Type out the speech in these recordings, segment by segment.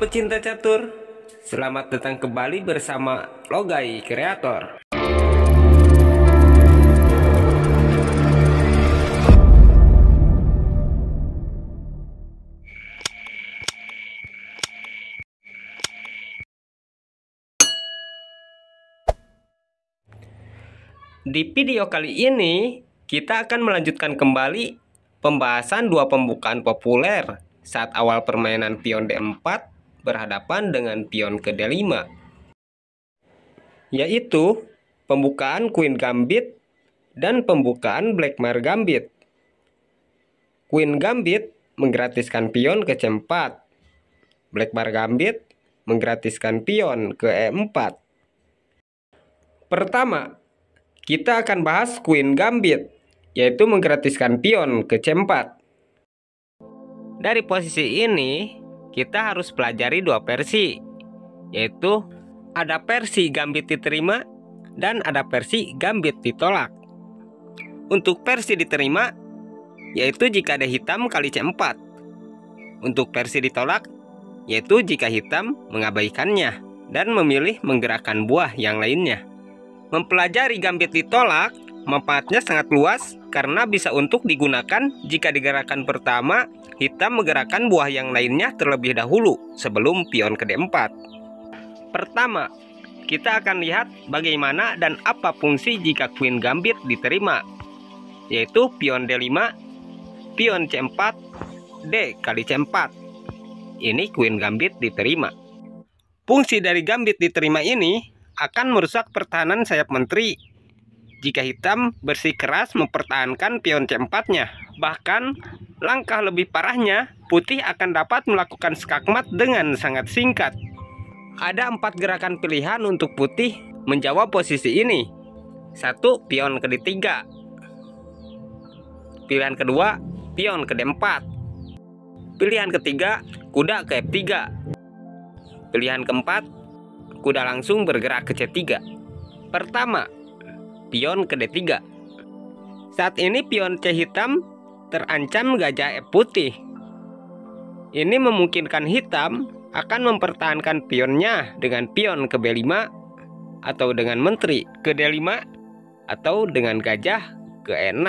pecinta catur, selamat datang kembali bersama Logai Kreator. Di video kali ini, kita akan melanjutkan kembali pembahasan dua pembukaan populer saat awal permainan pion D4 berhadapan dengan pion ke D5, yaitu pembukaan Queen Gambit dan pembukaan Blackmar Gambit. Queen Gambit menggratiskan pion ke C4, Blackmar Gambit menggratiskan pion ke E4. Pertama, kita akan bahas Queen Gambit, yaitu menggratiskan pion ke C4. Dari posisi ini, kita harus pelajari dua versi, yaitu ada versi gambit diterima dan ada versi gambit ditolak. Untuk versi diterima, yaitu jika ada hitam kali C4. Untuk versi ditolak, yaitu jika hitam mengabaikannya dan memilih menggerakkan buah yang lainnya. Mempelajari gambit ditolak, manfaatnya sangat luas karena bisa untuk digunakan jika di gerakan pertama hitam menggerakkan buah yang lainnya terlebih dahulu sebelum pion ke D4. Pertama, kita akan lihat bagaimana dan apa fungsi jika Queen Gambit diterima, yaitu pion D5, pion C4, D kali C4. Ini Queen Gambit diterima. Fungsi dari Gambit diterima ini akan merusak pertahanan sayap menteri jika hitam bersikeras mempertahankan pion C4-nya. Bahkan, langkah lebih parahnya, putih akan dapat melakukan skakmat dengan sangat singkat. Ada 4 gerakan pilihan untuk putih menjawab posisi ini. 1. Pion ke D3. Pilihan kedua, pion ke D4. Pilihan ketiga, kuda ke F3. Pilihan keempat, kuda langsung bergerak ke C3. Pertama, pion ke D3. Saat ini pion C hitam terancam gajah F putih. Ini memungkinkan hitam akan mempertahankan pionnya dengan pion ke B5 atau dengan menteri ke D5 atau dengan gajah ke E6,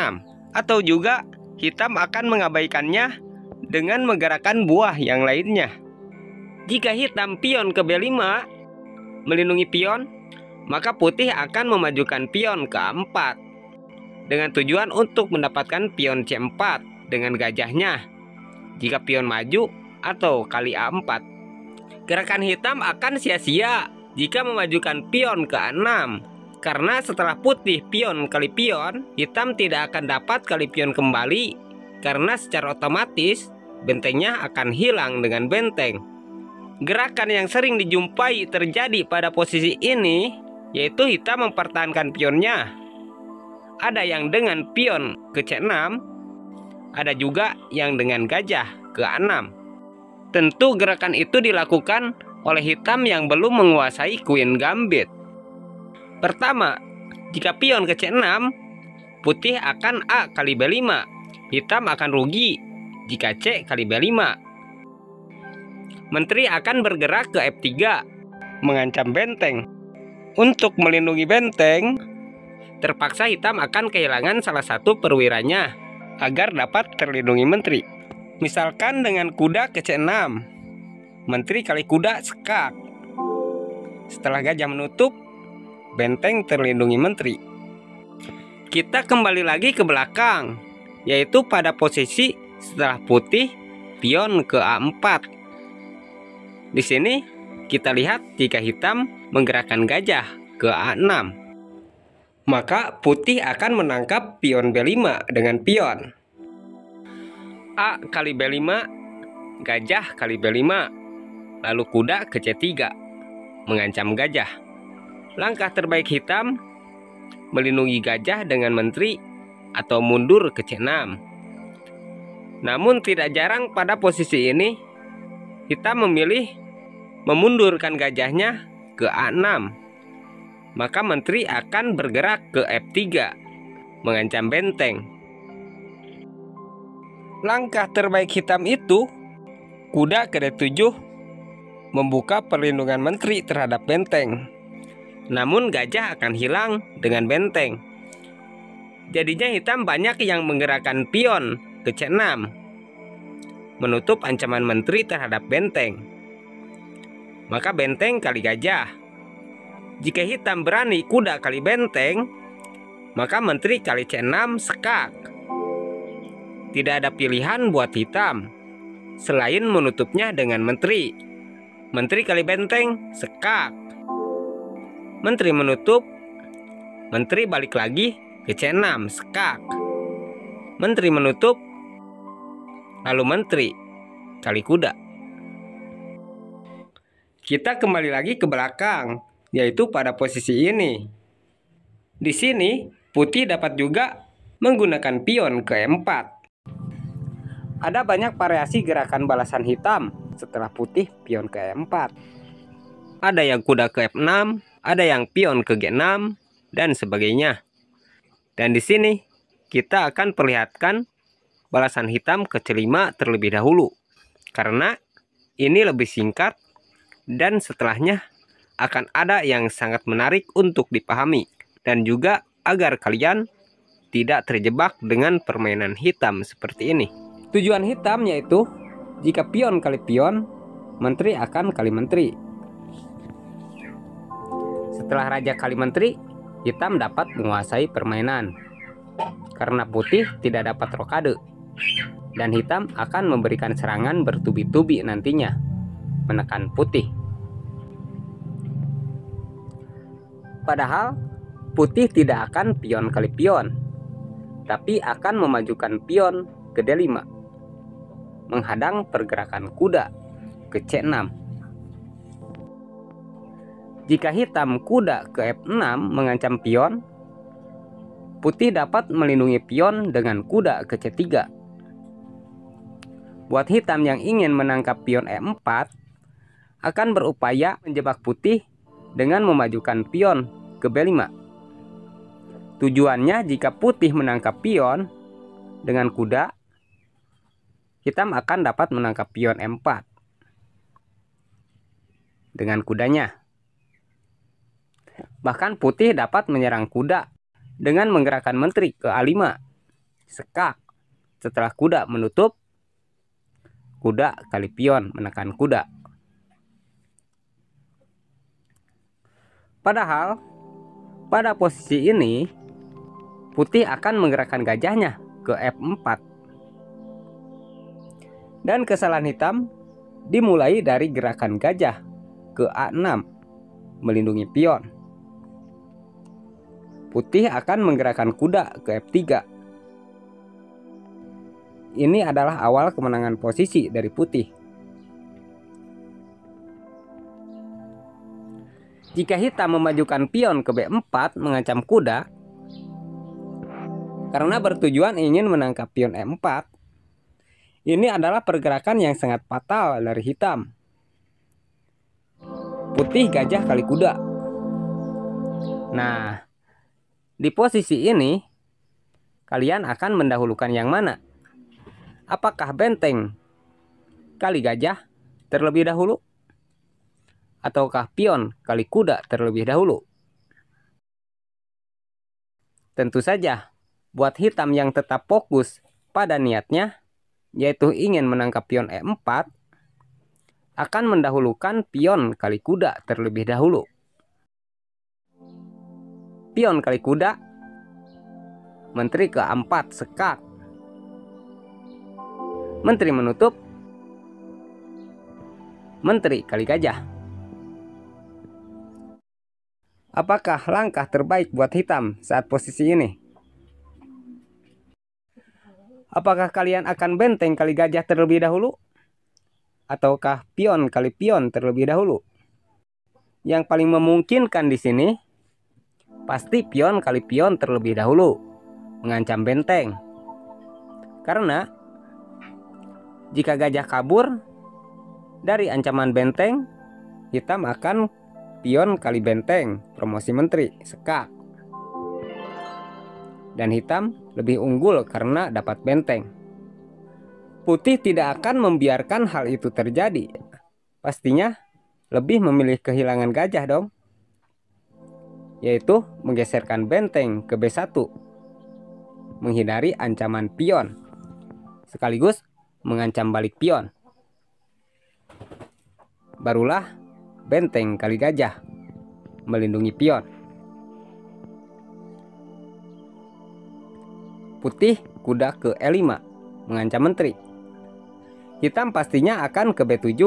atau juga hitam akan mengabaikannya dengan menggerakkan buah yang lainnya. Jika hitam pion ke B5 melindungi pion, maka putih akan memajukan pion ke A4 dengan tujuan untuk mendapatkan pion C4 dengan gajahnya jika pion maju atau kali A4. Gerakan hitam akan sia-sia jika memajukan pion ke A6, karena setelah putih pion kali pion, hitam tidak akan dapat kali pion kembali karena secara otomatis bentengnya akan hilang dengan benteng. Gerakan yang sering dijumpai terjadi pada posisi ini yaitu hitam mempertahankan pionnya. Ada yang dengan pion ke C6, ada juga yang dengan gajah ke A6. Tentu gerakan itu dilakukan oleh hitam yang belum menguasai Queen Gambit. Pertama, jika pion ke C6, putih akan A kali B5. Hitam akan rugi jika C kali B5. Menteri akan bergerak ke F3, mengancam benteng. Untuk melindungi benteng, terpaksa hitam akan kehilangan salah satu perwiranya agar dapat terlindungi menteri. Misalkan dengan kuda ke C6, menteri kali kuda skak. Setelah gajah menutup, benteng terlindungi menteri. Kita kembali lagi ke belakang, yaitu pada posisi setelah putih pion ke A4. Di sini kita lihat jika hitam menggerakkan gajah ke A6, maka putih akan menangkap pion B5 dengan pion A kali B5, gajah kali B5, lalu kuda ke C3, mengancam gajah. Langkah terbaik hitam melindungi gajah dengan menteri atau mundur ke C6. Namun tidak jarang pada posisi ini hitam memilih memundurkan gajahnya ke A6, maka menteri akan bergerak ke F3, mengancam benteng. Langkah terbaik hitam itu kuda ke D7, membuka perlindungan menteri terhadap benteng. Namun gajah akan hilang dengan benteng. Jadinya hitam banyak yang menggerakkan pion ke C6, menutup ancaman menteri terhadap benteng. Maka benteng kali gajah. Jika hitam berani kuda kali benteng, maka menteri kali C6 sekak. Tidak ada pilihan buat hitam selain menutupnya dengan menteri. Menteri kali benteng sekak. Menteri menutup, menteri balik lagi ke C6 sekak. Menteri menutup, lalu menteri kali kuda. Kita kembali lagi ke belakang, yaitu pada posisi ini. Di sini putih dapat juga menggunakan pion ke E4. Ada banyak variasi gerakan balasan hitam setelah putih pion ke E4. Ada yang kuda ke F6, ada yang pion ke G6, dan sebagainya. Dan di sini kita akan perlihatkan balasan hitam ke C5 terlebih dahulu, karena ini lebih singkat dan setelahnya akan ada yang sangat menarik untuk dipahami, dan juga agar kalian tidak terjebak dengan permainan hitam seperti ini. Tujuan hitam yaitu jika pion kali pion, menteri akan kali menteri. Setelah raja kali menteri, hitam dapat menguasai permainan. Karena putih tidak dapat rokade, dan hitam akan memberikan serangan bertubi-tubi nantinya, menekan putih. Padahal putih tidak akan pion kali pion, tapi akan memajukan pion ke D5, menghadang pergerakan kuda ke C6. Jika hitam kuda ke F6 mengancam pion, putih dapat melindungi pion dengan kuda ke C3. Buat hitam yang ingin menangkap pion E4, akan berupaya menjebak putih dengan memajukan pion ke B5. Tujuannya jika putih menangkap pion dengan kuda, hitam akan dapat menangkap pion E4 dengan kudanya. Bahkan putih dapat menyerang kuda dengan menggerakkan menteri ke A5, sekak. Setelah kuda menutup, kuda kali pion menekan kuda. Padahal pada posisi ini putih akan menggerakkan gajahnya ke F4. Dan kesalahan hitam dimulai dari gerakan gajah ke A6 melindungi pion. Putih akan menggerakkan kuda ke F3. Ini adalah awal kemenangan posisi dari putih. Jika hitam memajukan pion ke B4 mengancam kuda, karena bertujuan ingin menangkap pion E4, ini adalah pergerakan yang sangat fatal dari hitam. Putih gajah kali kuda. Nah, di posisi ini kalian akan mendahulukan yang mana? Apakah benteng kali gajah terlebih dahulu? Ataukah pion kali kuda terlebih dahulu? Tentu saja, buat hitam yang tetap fokus pada niatnya, yaitu ingin menangkap pion E4, akan mendahulukan pion kali kuda terlebih dahulu. Pion kali kuda, menteri ke A4 sekak. Menteri menutup, menteri kali gajah. Apakah langkah terbaik buat hitam saat posisi ini? Apakah kalian akan benteng kali gajah terlebih dahulu? Ataukah pion kali pion terlebih dahulu? Yang paling memungkinkan di sini pasti pion kali pion terlebih dahulu, mengancam benteng. Karena jika gajah kabur dari ancaman benteng, hitam akan pion kali benteng, promosi menteri, sekak. Dan hitam lebih unggul karena dapat benteng. Putih tidak akan membiarkan hal itu terjadi. Pastinya lebih memilih kehilangan gajah dong, yaitu menggeserkan benteng ke B1, menghindari ancaman pion, sekaligus mengancam balik pion. Barulah benteng kali gajah, melindungi pion. Putih kuda ke E5, mengancam menteri. Hitam pastinya akan ke B7,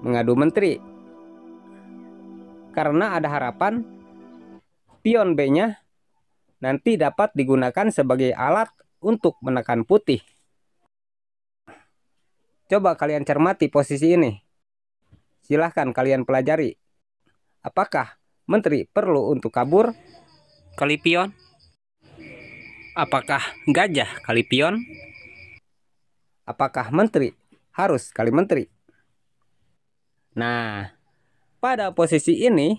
mengadu menteri. Karena ada harapan pion B-nya nanti dapat digunakan sebagai alat untuk menekan putih. Coba kalian cermati posisi ini. Silahkan kalian pelajari. Apakah menteri perlu untuk kabur kali pion? Apakah gajah kali pion? Apakah menteri harus kali menteri? Nah, pada posisi ini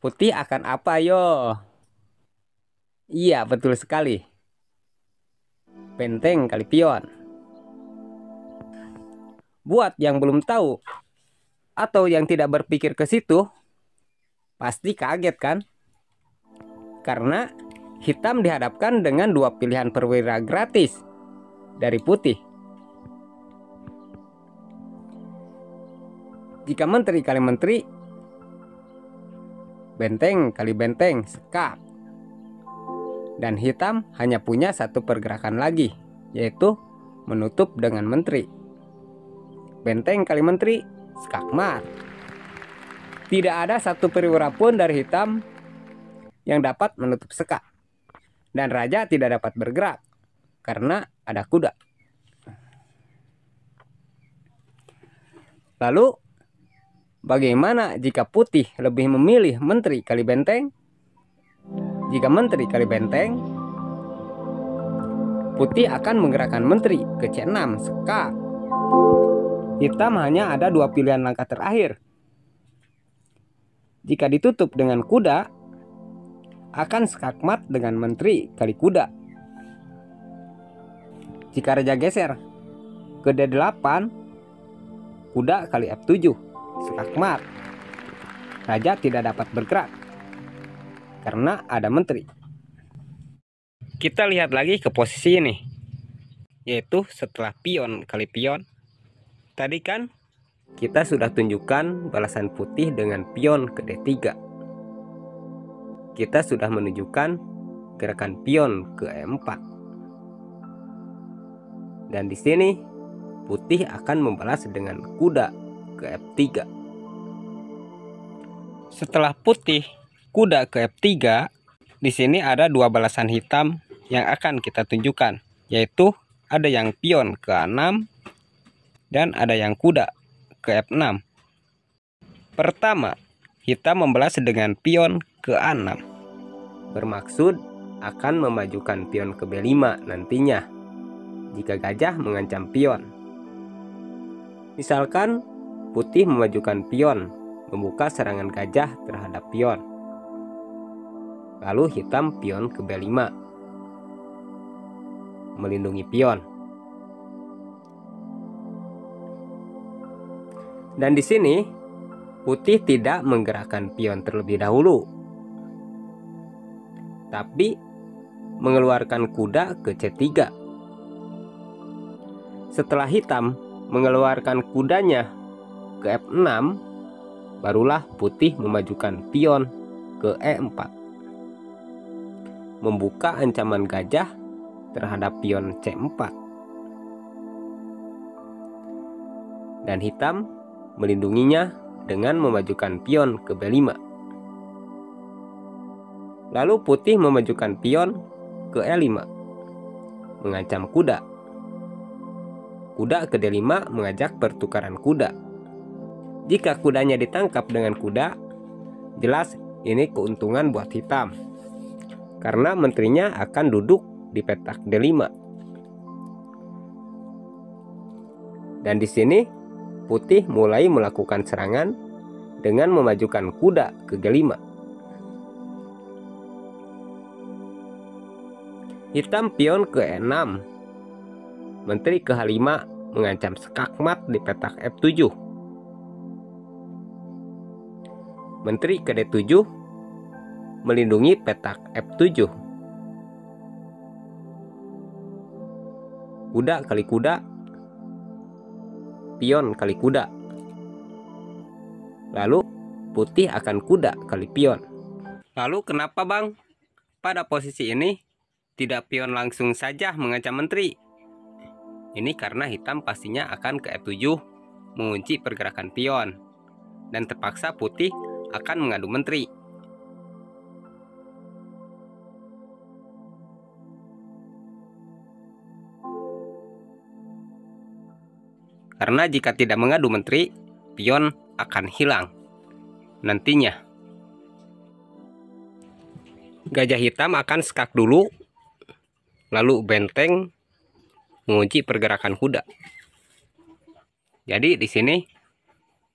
putih akan apa yo? Iya, betul sekali. Benteng kali pion. Buat yang belum tahu atau yang tidak berpikir ke situ, pasti kaget kan? Karena hitam dihadapkan dengan dua pilihan perwira gratis dari putih. Jika menteri kali menteri, benteng kali benteng, sekap. Dan hitam hanya punya satu pergerakan lagi, yaitu menutup dengan menteri. Benteng kali menteri, skakmat. Tidak ada satu perwira pun dari hitam yang dapat menutup sekak. Dan raja tidak dapat bergerak karena ada kuda. Lalu bagaimana jika putih lebih memilih menteri kali benteng? Jika menteri kali benteng, putih akan menggerakkan menteri ke C6, sekak. Hitam hanya ada dua pilihan langkah terakhir. Jika ditutup dengan kuda, akan skakmat dengan menteri kali kuda. Jika raja geser ke D8, kuda kali F7, skakmat. Raja tidak dapat bergerak karena ada menteri. Kita lihat lagi ke posisi ini, yaitu setelah pion kali pion. Tadi kan kita sudah tunjukkan balasan putih dengan pion ke D3. Kita sudah menunjukkan gerakan pion ke E4. Dan di sini putih akan membalas dengan kuda ke F3. Setelah putih kuda ke F3, di sini ada dua balasan hitam yang akan kita tunjukkan, yaitu ada yang pion ke A6 dan ada yang kuda ke F6. Pertama, hitam membalas dengan pion ke A6. Bermaksud akan memajukan pion ke B5 nantinya jika gajah mengancam pion. Misalkan putih memajukan pion, membuka serangan gajah terhadap pion. Lalu hitam pion ke B5, melindungi pion. Dan di sini putih tidak menggerakkan pion terlebih dahulu, tapi mengeluarkan kuda ke C3. Setelah hitam mengeluarkan kudanya ke F6, barulah putih memajukan pion ke E4, membuka ancaman gajah terhadap pion C4. Dan hitam melindunginya dengan memajukan pion ke B5. Lalu putih memajukan pion ke E5, mengancam kuda. Kuda ke D5 mengajak pertukaran kuda. Jika kudanya ditangkap dengan kuda, jelas ini keuntungan buat hitam, karena menterinya akan duduk di petak D5. Dan di sini putih mulai melakukan serangan dengan memajukan kuda ke G5. Hitam pion ke E6, menteri ke H5 mengancam skakmat di petak F7. Menteri ke D7 melindungi petak F7. Kuda kali kuda, pion kali kuda. Lalu putih akan kuda kali pion. Lalu kenapa bang? Pada posisi ini tidak pion langsung saja mengancam menteri. Ini karena hitam pastinya akan ke F7 mengunci pergerakan pion. Dan terpaksa putih akan mengadu menteri. Karena jika tidak mengadu menteri, pion akan hilang nantinya. Gajah hitam akan skak dulu, lalu benteng mengunci pergerakan kuda. Jadi di sini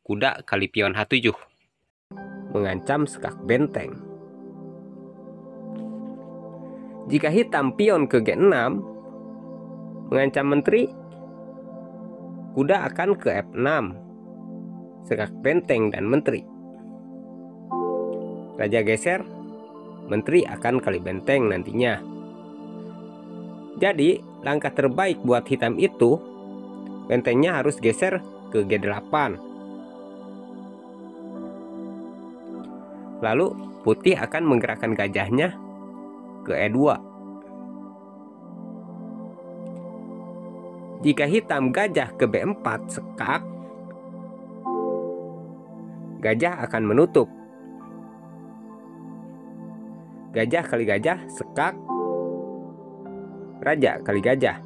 kuda kali pion H7 mengancam skak benteng. Jika hitam pion ke G6 mengancam menteri, kuda akan ke F6, skak benteng dan menteri. Raja geser, menteri akan kali benteng nantinya. Jadi langkah terbaik buat hitam itu, bentengnya harus geser ke G8. Lalu putih akan menggerakkan gajahnya ke E2. Jika hitam gajah ke B4 sekak, gajah akan menutup. Gajah kali gajah sekak, raja kali gajah.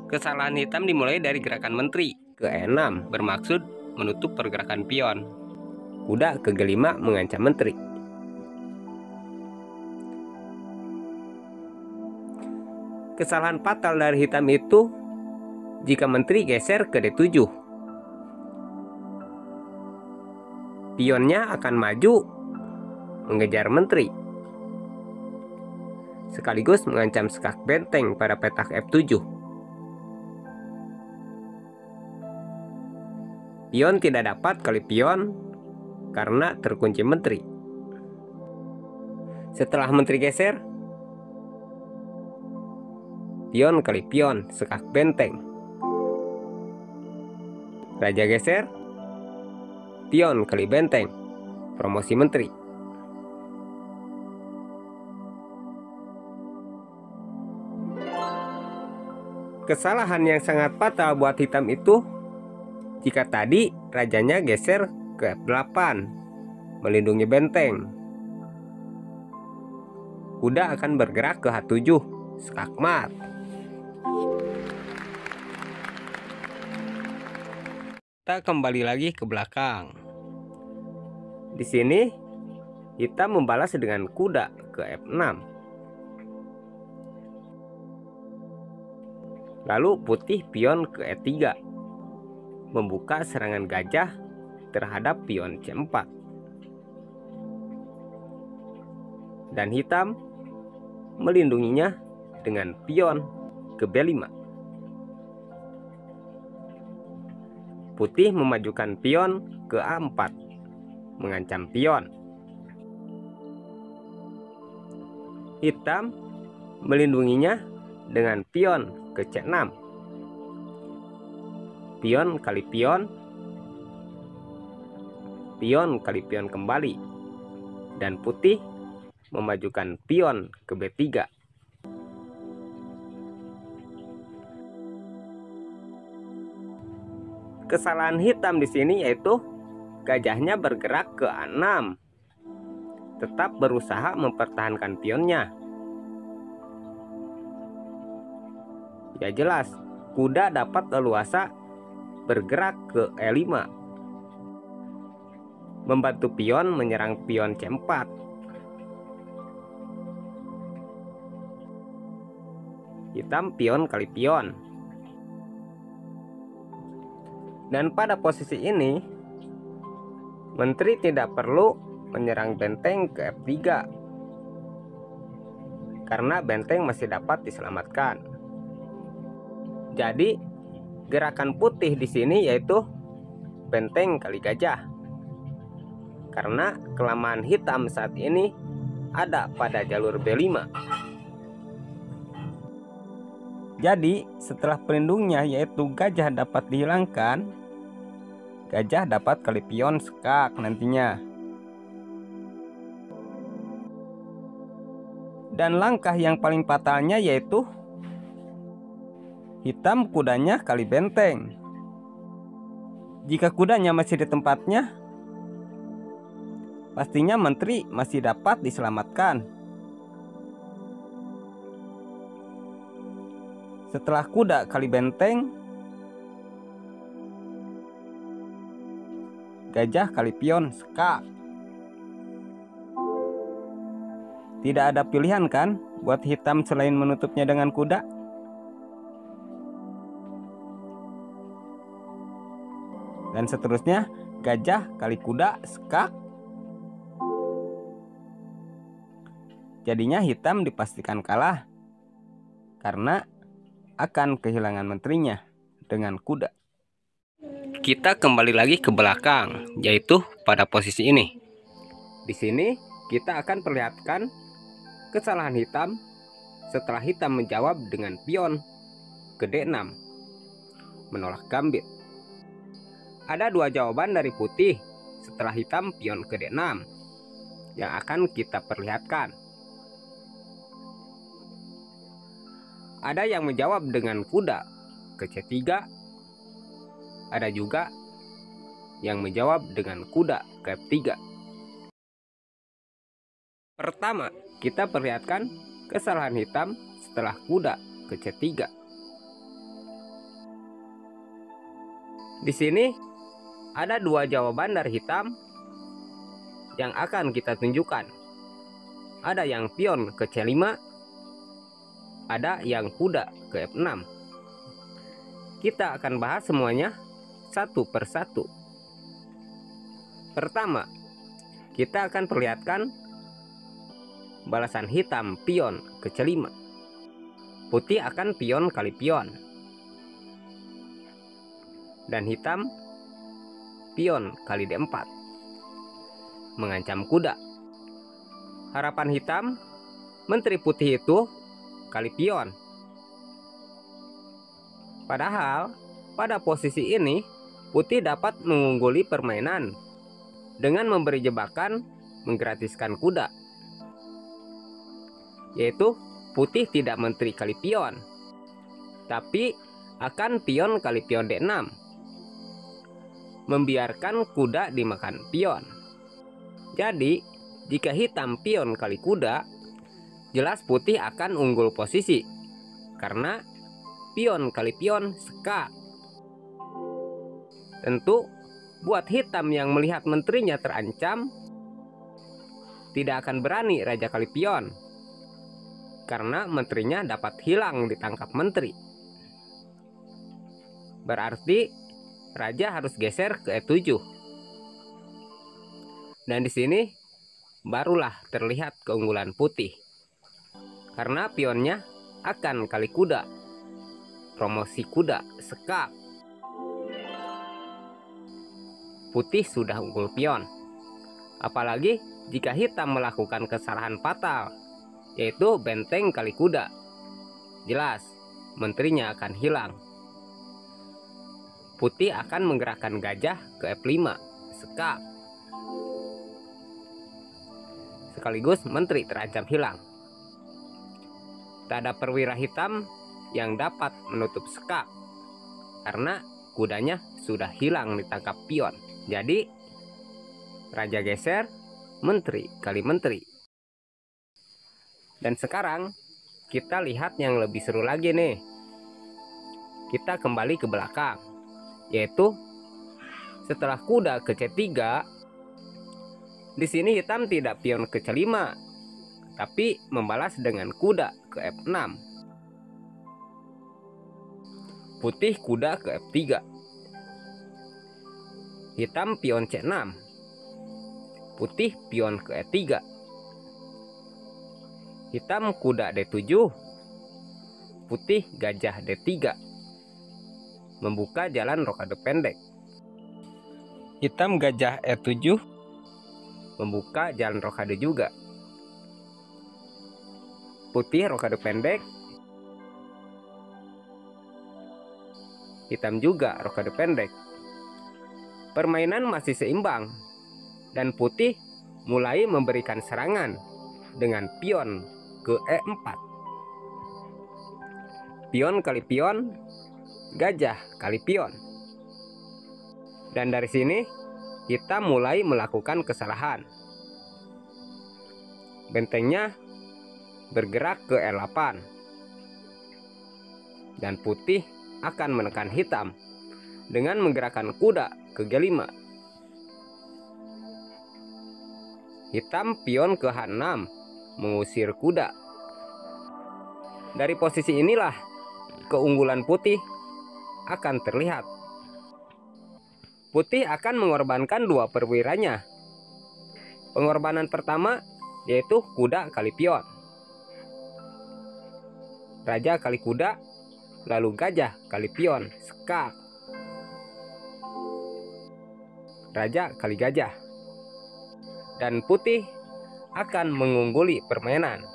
Kesalahan hitam dimulai dari gerakan menteri ke E6 bermaksud menutup pergerakan pion. Kuda ke G5 mengancam menteri. Kesalahan fatal dari hitam itu jika menteri geser ke D7. Pionnya akan maju mengejar menteri, sekaligus mengancam skak benteng pada petak F7. Pion tidak dapat kali pion karena terkunci menteri. Setelah menteri geser, pion kali pion, skak benteng. Raja geser, pion kali benteng, promosi menteri. Kesalahan yang sangat fatal buat hitam itu jika tadi rajanya geser ke F8 melindungi benteng. Kuda akan bergerak ke H7, skak mat. Kita kembali lagi ke belakang. Di sini hitam membalas dengan kuda ke F6. Lalu putih pion ke E3 membuka serangan gajah terhadap pion C4. Dan hitam melindunginya dengan pion ke B5. Putih memajukan pion ke A4 mengancam pion. Hitam melindunginya dengan pion ke C6. Pion kali pion, pion kali pion kembali, dan putih memajukan pion ke B3. Kesalahan hitam di sini yaitu gajahnya bergerak ke A6, tetap berusaha mempertahankan pionnya. Ya jelas, kuda dapat leluasa bergerak ke E5, membantu pion menyerang pion C4. Hitam pion kali pion. Dan pada posisi ini, menteri tidak perlu menyerang benteng ke F3 karena benteng masih dapat diselamatkan. Jadi, gerakan putih di sini yaitu benteng kali gajah karena kelemahan hitam saat ini ada pada jalur B5. Jadi setelah pelindungnya yaitu gajah dapat dihilangkan, gajah dapat kali pion skak nantinya. Dan langkah yang paling fatalnya yaitu hitam kudanya kali benteng. Jika kudanya masih di tempatnya, pastinya menteri masih dapat diselamatkan. Setelah kuda kali benteng, gajah kali pion skak. Tidak ada pilihan kan buat hitam selain menutupnya dengan kuda? Dan seterusnya gajah kali kuda skak. Jadinya hitam dipastikan kalah karena akan kehilangan menterinya dengan kuda. Kita kembali lagi ke belakang, yaitu pada posisi ini. Di sini kita akan perlihatkan kesalahan hitam setelah hitam menjawab dengan pion ke D6 menolak gambit. Ada dua jawaban dari putih setelah hitam pion ke D6 yang akan kita perlihatkan. Ada yang menjawab dengan kuda ke C3. Ada juga yang menjawab dengan kuda ke F3. Pertama, kita perlihatkan kesalahan hitam setelah kuda ke C3. Di sini ada dua jawaban dari hitam yang akan kita tunjukkan. Ada yang pion ke C5, ada yang kuda ke F6. Kita akan bahas semuanya satu persatu. Pertama, kita akan perlihatkan balasan hitam pion ke C5. Putih akan pion kali pion. Dan hitam pion kali D4. Mengancam kuda. Harapan hitam, menteri putih itu kali pion. Padahal pada posisi ini putih dapat mengungguli permainan dengan memberi jebakan menggratiskan kuda, yaitu putih tidak menteri kali pion, tapi akan pion kali pion D6, membiarkan kuda dimakan pion. Jadi jika hitam pion kali kuda, jelas putih akan unggul posisi karena pion kali pion skak. Tentu buat hitam yang melihat menterinya terancam, tidak akan berani raja kali pion karena menterinya dapat hilang ditangkap menteri. Berarti raja harus geser ke E7. Dan di sini barulah terlihat keunggulan putih. Karena pionnya akan kali kuda. Promosi kuda skak. Putih sudah unggul pion. Apalagi jika hitam melakukan kesalahan fatal, yaitu benteng kali kuda. Jelas, menterinya akan hilang. Putih akan menggerakkan gajah ke F5, skak. Sekaligus menteri terancam hilang. Tak ada perwira hitam yang dapat menutup skak karena kudanya sudah hilang ditangkap pion. Jadi raja geser, menteri kali menteri. Dan sekarang kita lihat yang lebih seru lagi nih. Kita kembali ke belakang, yaitu setelah kuda ke C3. Di sini hitam tidak pion ke C5, tapi membalas dengan kuda ke F6. Putih kuda ke F3. Hitam pion C6. Putih pion ke E3. Hitam kuda D7. Putih gajah D3. Membuka jalan rokade pendek. Hitam gajah E7. membuka jalan rokade juga. Putih rokade pendek, hitam juga rokade pendek. Permainan masih seimbang dan putih mulai memberikan serangan dengan pion ke E4. Pion kali pion, gajah kali pion. Dan dari sini hitam mulai melakukan kesalahan. Bentengnya bergerak ke E8. Dan putih akan menekan hitam dengan menggerakkan kuda ke G5. Hitam pion ke H6 mengusir kuda. Dari posisi inilah keunggulan putih akan terlihat. Putih akan mengorbankan dua perwiranya. Pengorbanan pertama yaitu kuda kali pion. Raja kali kuda, lalu gajah kali pion, skak. Raja kali gajah. Dan putih akan mengungguli permainan.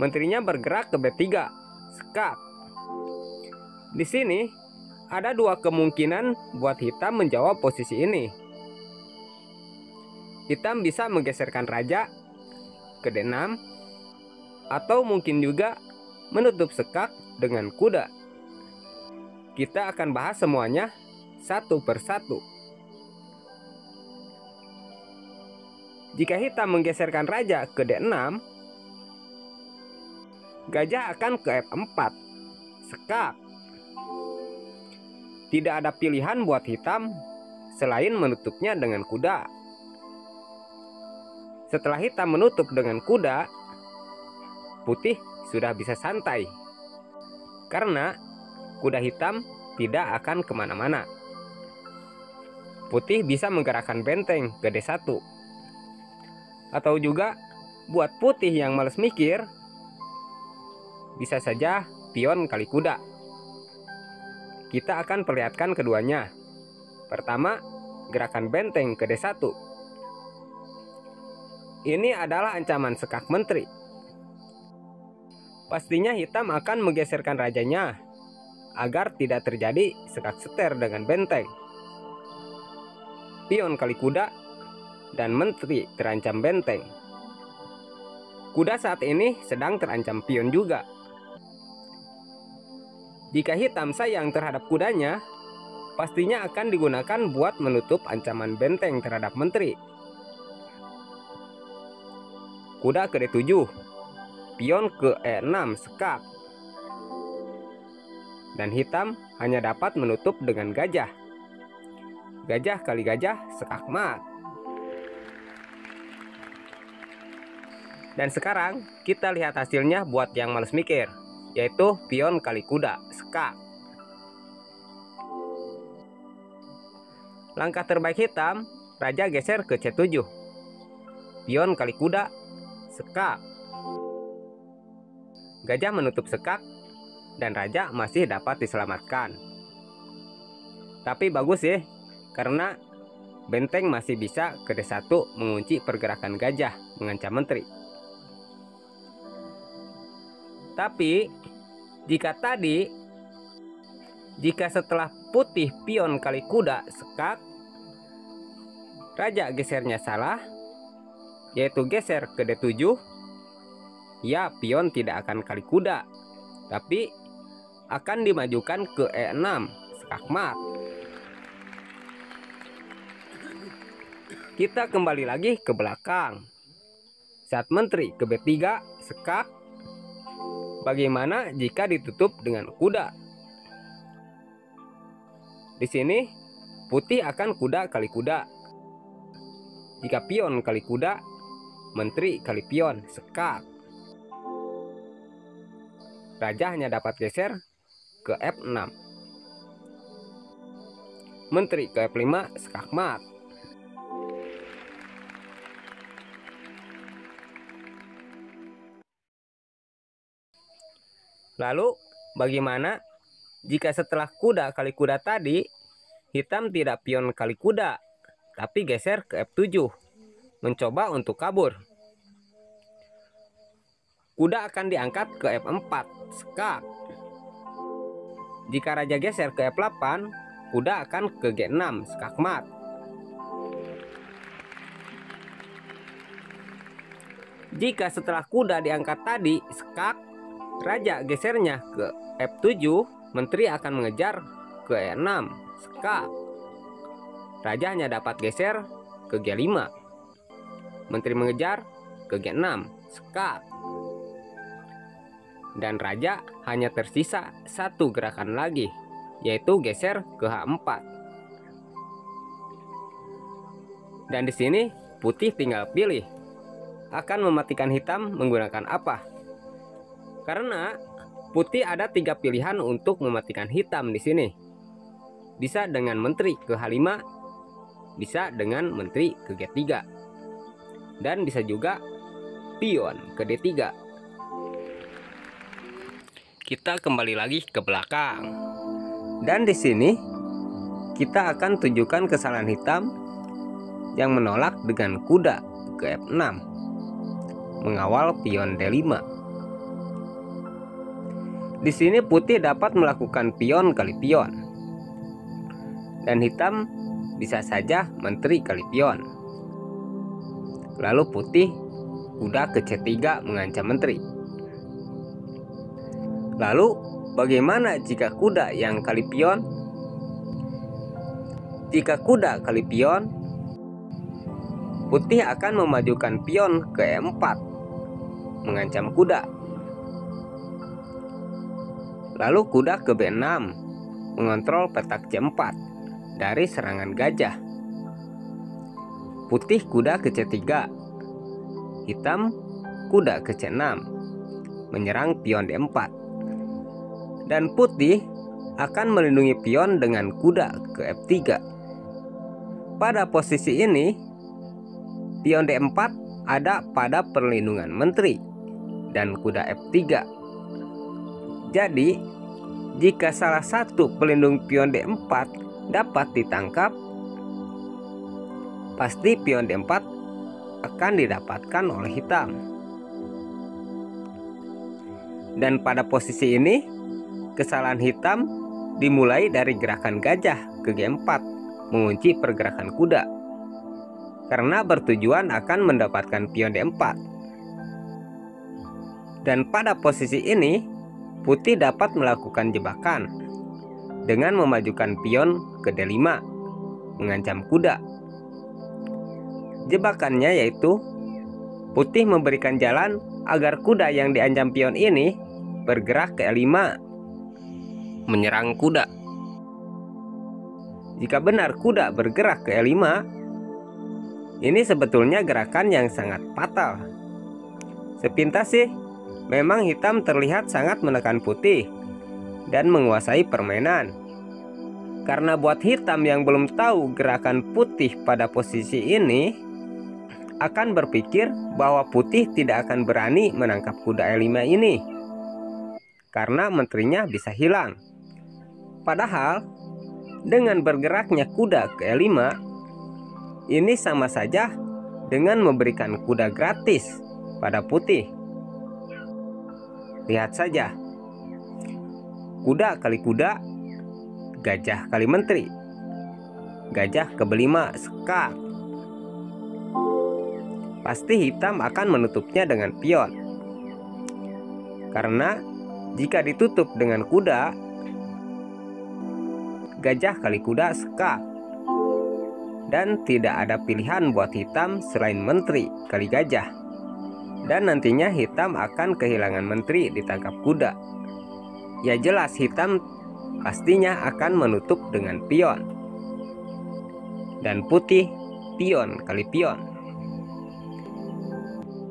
Menterinya bergerak ke B3, skak. Di sini ada dua kemungkinan buat hitam menjawab posisi ini. Hitam bisa menggeserkan raja ke D6, atau mungkin juga menutup sekak dengan kuda. Kita akan bahas semuanya satu persatu. Jika hitam menggeserkan raja ke D6, gajah akan ke F4, sekak. Tidak ada pilihan buat hitam selain menutupnya dengan kuda. Setelah hitam menutup dengan kuda, putih sudah bisa santai, karena kuda hitam tidak akan kemana-mana. Putih bisa menggerakkan benteng ke D1. Atau juga buat putih yang males mikir, bisa saja pion kali kuda. Kita akan perlihatkan keduanya. Pertama, gerakan benteng ke D1. Ini adalah ancaman sekak menteri. Pastinya hitam akan menggeserkan rajanya agar tidak terjadi sekak seter dengan benteng. Pion kali kuda dan menteri terancam benteng. Kuda saat ini sedang terancam pion juga. Jika hitam sayang terhadap kudanya, pastinya akan digunakan buat menutup ancaman benteng terhadap menteri. Kuda ke D7, pion ke E6 sekak. Dan hitam hanya dapat menutup dengan gajah. Gajah kali gajah sekak mat. Dan sekarang kita lihat hasilnya buat yang males mikir, yaitu pion kali kuda, skak. Langkah terbaik hitam, raja geser ke C7. Pion kali kuda, skak. Gajah menutup sekak dan raja masih dapat diselamatkan. Tapi bagus ya, karena benteng masih bisa ke D1 mengunci pergerakan gajah mengancam menteri. Tapi jika setelah putih pion kali kuda sekak, raja gesernya salah, yaitu geser ke D7, ya pion tidak akan kali kuda, tapi akan dimajukan ke E6, sekak mat. Kita kembali lagi ke belakang. Saat menteri ke B3, sekak. Bagaimana jika ditutup dengan kuda? Di sini putih akan kuda kali kuda. Jika pion kali kuda, menteri kali pion, sekak. Raja hanya dapat geser ke F6. Menteri ke F5, sekak mat. Lalu bagaimana jika setelah kuda kali kuda tadi, hitam tidak pion kali kuda, tapi geser ke F7. mencoba untuk kabur. Kuda akan diangkat ke F4, skak. Jika raja geser ke F8, kuda akan ke G6, skakmat. Jika setelah kuda diangkat tadi, skak, raja gesernya ke F7, menteri akan mengejar ke E6, skak. Raja hanya dapat geser ke G5. Menteri mengejar ke G6, skak. Dan raja hanya tersisa satu gerakan lagi, yaitu geser ke H4. Dan di sini putih tinggal pilih akan mematikan hitam menggunakan apa. Karena putih ada 3 pilihan untuk mematikan hitam di sini. Bisa dengan menteri ke H5, bisa dengan menteri ke G3, dan bisa juga pion ke D3. Kita kembali lagi ke belakang. Dan di sini kita akan tunjukkan kesalahan hitam yang menolak dengan kuda ke F6, mengawal pion D5. Di sini putih dapat melakukan pion kali pion, dan hitam bisa saja menteri kali pion. Lalu putih kuda ke C3 mengancam menteri. Lalu bagaimana jika kuda yang kali pion? Jika kuda kali pion, putih akan memajukan pion ke E4 mengancam kuda. Lalu kuda ke B6 mengontrol petak C4 dari serangan gajah. Putih kuda ke C3, hitam kuda ke C6 menyerang pion D4. Dan putih akan melindungi pion dengan kuda ke F3. Pada posisi ini, pion D4 ada pada perlindungan menteri dan kuda F3. Jadi, jika salah satu pelindung pion D4 dapat ditangkap, pasti pion D4 akan didapatkan oleh hitam. Dan pada posisi ini, kesalahan hitam dimulai dari gerakan gajah ke G4 mengunci pergerakan kuda, karena bertujuan akan mendapatkan pion D4. Dan pada posisi ini putih dapat melakukan jebakan dengan memajukan pion ke D5 mengancam kuda. Jebakannya yaitu putih memberikan jalan agar kuda yang diancam pion ini bergerak ke E5 menyerang kuda. Jika benar kuda bergerak ke E5, ini sebetulnya gerakan yang sangat fatal. Sepintas sih, memang hitam terlihat sangat menekan putih dan menguasai permainan. Karena buat hitam yang belum tahu gerakan putih pada posisi ini, akan berpikir bahwa putih tidak akan berani menangkap kuda E5 ini, karena menterinya bisa hilang. Padahal dengan bergeraknya kuda ke E5, ini sama saja dengan memberikan kuda gratis pada putih. Lihat saja, kuda kali kuda, gajah kali menteri. Gajah ke B5, skak. Pasti hitam akan menutupnya dengan pion. Karena jika ditutup dengan kuda, gajah kali kuda, skak. Dan tidak ada pilihan buat hitam selain menteri kali gajah. Dan nantinya hitam akan kehilangan menteri ditangkap kuda. Ya jelas hitam pastinya akan menutup dengan pion. Dan putih pion kali pion.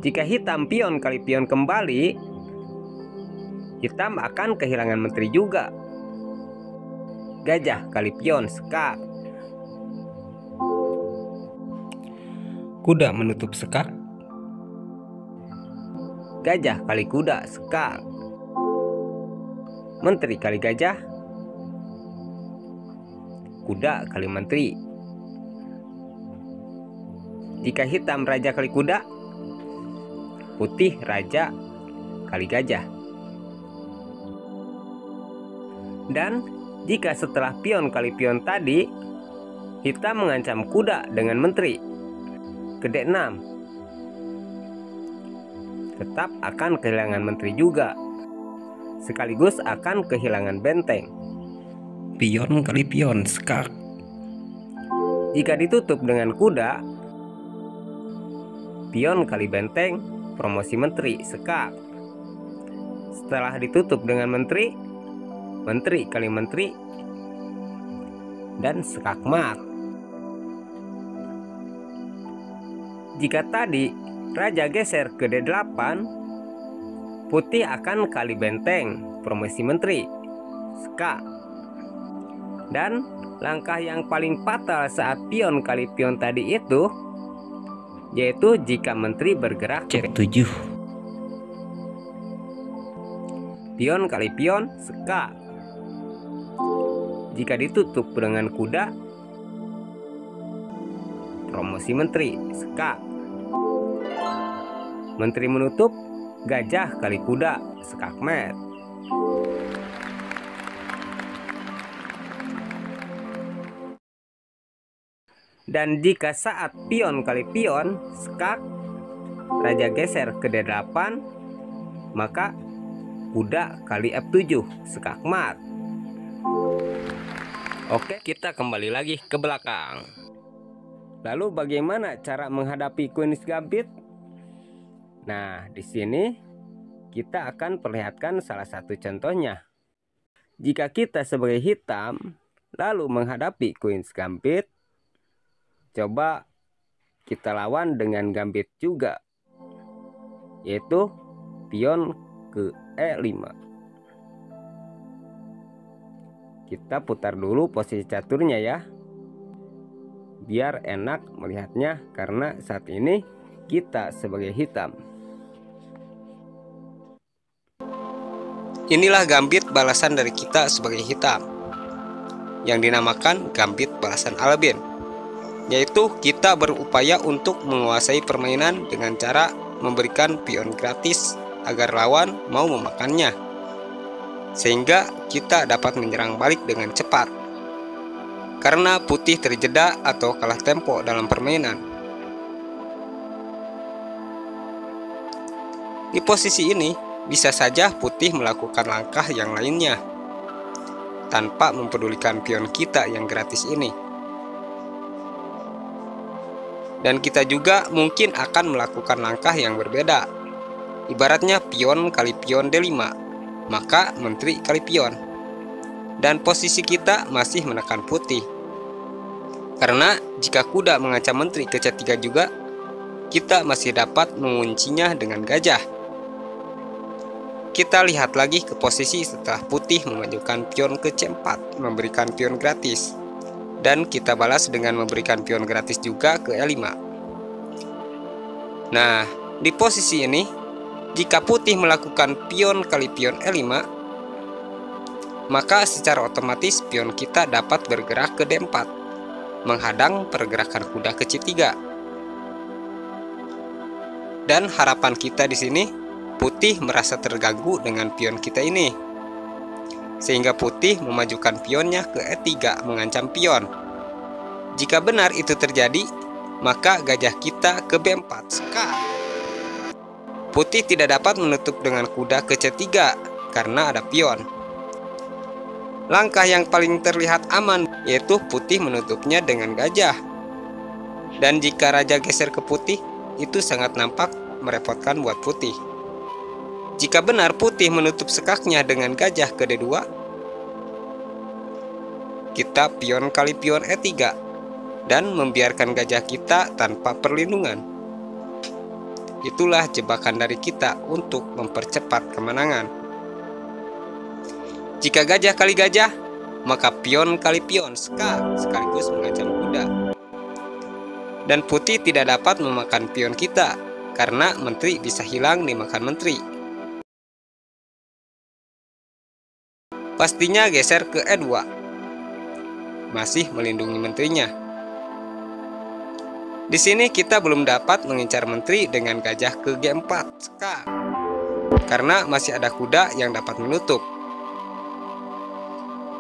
Jika hitam pion kali pion kembali, hitam akan kehilangan menteri juga. Gajah kali pion, skak. Kuda menutup skak. Gajah kali kuda, skak. Menteri kali gajah. Kuda kali menteri. Jika hitam raja kali kuda, putih raja kali gajah. Dan jika setelah pion kali pion tadi, hitam mengancam kuda dengan menteri ke D6, tetap akan kehilangan menteri juga, sekaligus akan kehilangan benteng. Pion kali pion, skak. Jika ditutup dengan kuda, pion kali benteng, promosi menteri, skak. Setelah ditutup dengan menteri, menteri kali menteri, dan skak mat. Jika tadi raja geser ke D8, putih akan kali benteng, promosi menteri, skak. Dan langkah yang paling fatal saat pion kali pion tadi itu, yaitu jika menteri bergerak C7. Pion kali pion, skak. Jika ditutup dengan kuda, promosi menteri, skak. Menteri menutup, gajah kali kuda, skak mat. Dan jika saat pion kali pion, skak, raja geser ke D8, maka kuda kali F7, skak mat. Oke, kita kembali lagi ke belakang. Lalu bagaimana cara menghadapi Queen's Gambit? Nah, di sini kita akan perlihatkan salah satu contohnya. Jika kita sebagai hitam lalu menghadapi Queen's Gambit, coba kita lawan dengan gambit juga, yaitu pion ke E5. Kita putar dulu posisi caturnya ya, biar enak melihatnya, karena saat ini kita sebagai hitam. Inilah gambit balasan dari kita sebagai hitam, yang dinamakan gambit balasan Alabin, yaitu kita berupaya untuk menguasai permainan dengan cara memberikan pion gratis agar lawan mau memakannya, sehingga kita dapat menyerang balik dengan cepat karena putih terjeda atau kalah tempo dalam permainan. Di posisi ini bisa saja putih melakukan langkah yang lainnya tanpa mempedulikan pion kita yang gratis ini. Dan kita juga mungkin akan melakukan langkah yang berbeda. Ibaratnya pion kali pion D5, maka menteri kali pion. Dan posisi kita masih menekan putih. Karena jika kuda mengancam menteri ke C3 juga, kita masih dapat menguncinya dengan gajah. Kita lihat lagi ke posisi setelah putih memajukan pion ke C4, memberikan pion gratis. Dan kita balas dengan memberikan pion gratis juga ke E5. Nah, di posisi ini, jika putih melakukan pion kali pion E5, maka secara otomatis pion kita dapat bergerak ke D4, menghadang pergerakan kuda ke C3. Dan harapan kita di sini, putih merasa terganggu dengan pion kita ini, sehingga putih memajukan pionnya ke E3 mengancam pion. Jika benar itu terjadi, maka gajah kita ke B4, skak. Putih tidak dapat menutup dengan kuda ke C3 karena ada pion. Langkah yang paling terlihat aman yaitu putih menutupnya dengan gajah. Dan jika raja geser ke putih, itu sangat nampak merepotkan buat putih. Jika benar putih menutup skaknya dengan gajah ke D2, kita pion kali pion E3 dan membiarkan gajah kita tanpa perlindungan. Itulah jebakan dari kita untuk mempercepat kemenangan. Jika gajah kali gajah, maka pion kali pion, skak, sekaligus mengancam kuda. Dan putih tidak dapat memakan pion kita, karena menteri bisa hilang dimakan menteri. Pastinya geser ke E2, masih melindungi menterinya. Di sini kita belum dapat mengincar menteri dengan gajah ke G4 karena masih ada kuda yang dapat menutup.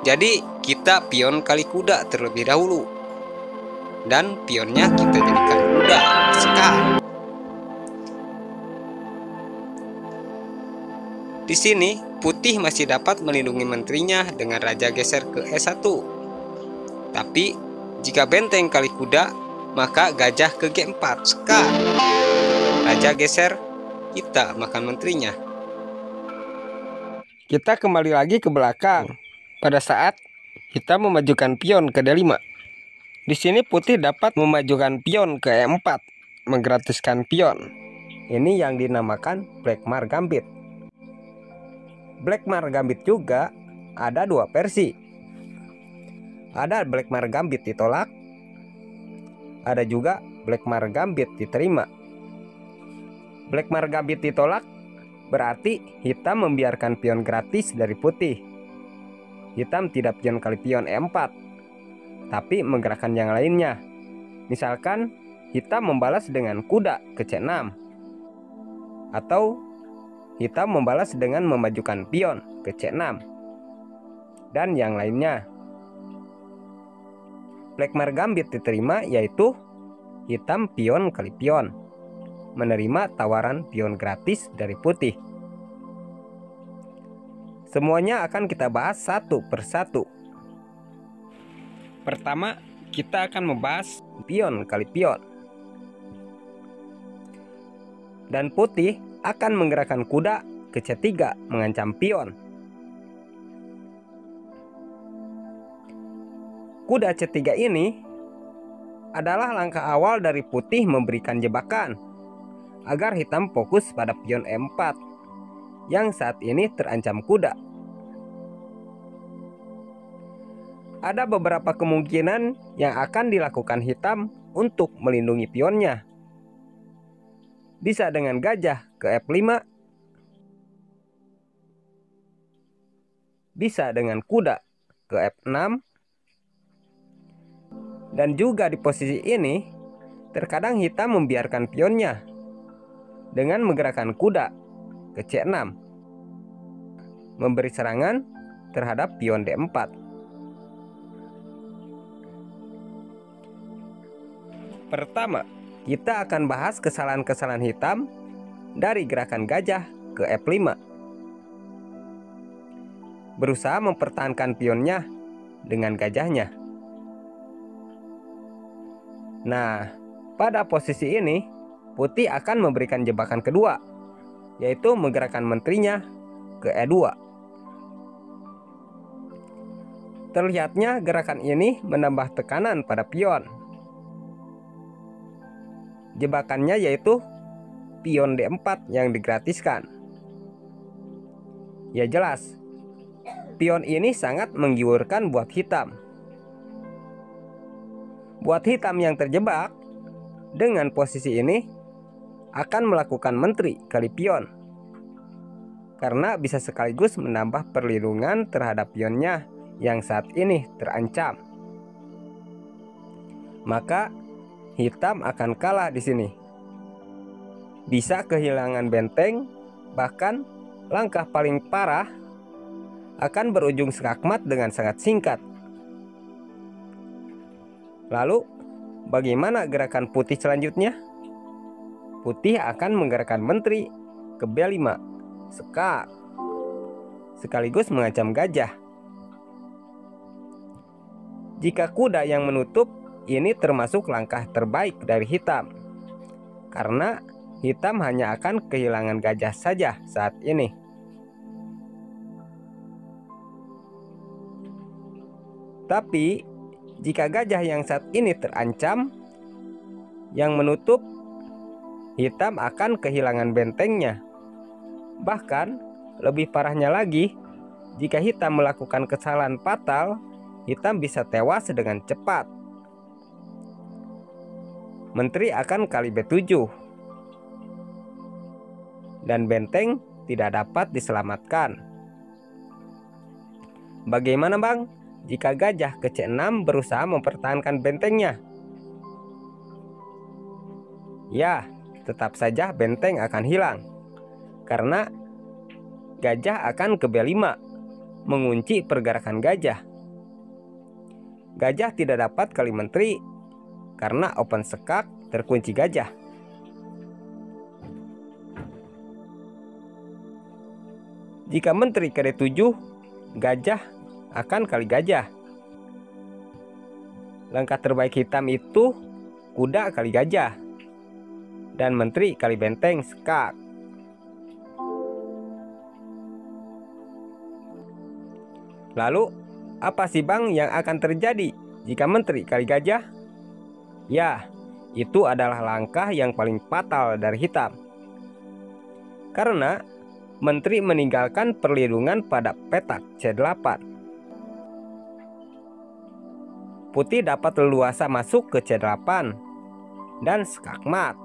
Jadi kita pion kali kuda terlebih dahulu, dan pionnya kita jadikan kuda sekar. Di sini putih masih dapat melindungi menterinya dengan raja geser ke E1. Tapi jika benteng kali kuda, maka gajah ke G4 sekar. Raja geser, kita makan menterinya. Kita kembali lagi ke belakang pada saat hitam memajukan pion ke D5. Di sini putih dapat memajukan pion ke E4, menggratiskan pion. Ini yang dinamakan Blackmar Gambit. Blackmar Gambit juga ada dua versi. Ada Blackmar Gambit ditolak, ada juga Blackmar Gambit diterima. Blackmar Gambit ditolak berarti hitam membiarkan pion gratis dari putih. Hitam tidak pion kali pion E4, tapi menggerakkan yang lainnya. Misalkan hitam membalas dengan kuda ke C6, atau hitam membalas dengan memajukan pion ke C6, dan yang lainnya. Blackmar Gambit diterima yaitu hitam pion kali pion, menerima tawaran pion gratis dari putih. Semuanya akan kita bahas satu persatu. Pertama, kita akan membahas pion kali pion. Dan putih akan menggerakkan kuda ke C3 mengancam pion. Kuda C3 ini adalah langkah awal dari putih memberikan jebakan agar hitam fokus pada pion E4 yang saat ini terancam kuda. Ada beberapa kemungkinan yang akan dilakukan hitam untuk melindungi pionnya. Bisa dengan gajah ke F5, bisa dengan kuda ke F6, dan juga di posisi ini terkadang hitam membiarkan pionnya dengan menggerakkan kuda ke C6, memberi serangan terhadap pion D4. Pertama, kita akan bahas kesalahan-kesalahan hitam dari gerakan gajah ke F5. Berusaha mempertahankan pionnya dengan gajahnya. Nah, pada posisi ini putih akan memberikan jebakan kedua, yaitu menggerakkan menterinya ke E2. Terlihatnya gerakan ini menambah tekanan pada pion. Jebakannya yaitu pion D4 yang digratiskan. Ya jelas, pion ini sangat menggiurkan buat hitam. Buat hitam yang terjebak dengan posisi ini akan melakukan menteri kali pion, karena bisa sekaligus menambah perlindungan terhadap pionnya yang saat ini terancam. Maka hitam akan kalah di sini. Bisa kehilangan benteng, bahkan langkah paling parah akan berujung skakmat dengan sangat singkat. Lalu, bagaimana gerakan putih selanjutnya? Putih akan menggerakkan menteri ke B5, sekar, sekaligus mengancam gajah. Jika kuda yang menutup, ini termasuk langkah terbaik dari hitam, karena hitam hanya akan kehilangan gajah saja saat ini. Tapi jika gajah yang saat ini terancam, yang menutup, hitam akan kehilangan bentengnya. Bahkan lebih parahnya lagi, jika hitam melakukan kesalahan fatal, hitam bisa tewas dengan cepat. Menteri akan kali B7, dan benteng tidak dapat diselamatkan. Bagaimana bang jika gajah ke C6 berusaha mempertahankan bentengnya? Ya, tetap saja benteng akan hilang. Karena gajah akan ke B5, mengunci pergerakan gajah. Gajah tidak dapat kali menteri, karena open skak terkunci gajah. Jika menteri ke D7, gajah akan kali gajah. Langkah terbaik hitam itu kuda kali gajah, dan menteri kali benteng skak. Lalu, apa sih bang yang akan terjadi jika menteri kali gajah? Ya, itu adalah langkah yang paling fatal dari hitam. Karena menteri meninggalkan perlindungan pada petak C8. Putih dapat leluasa masuk ke C8 dan skakmat.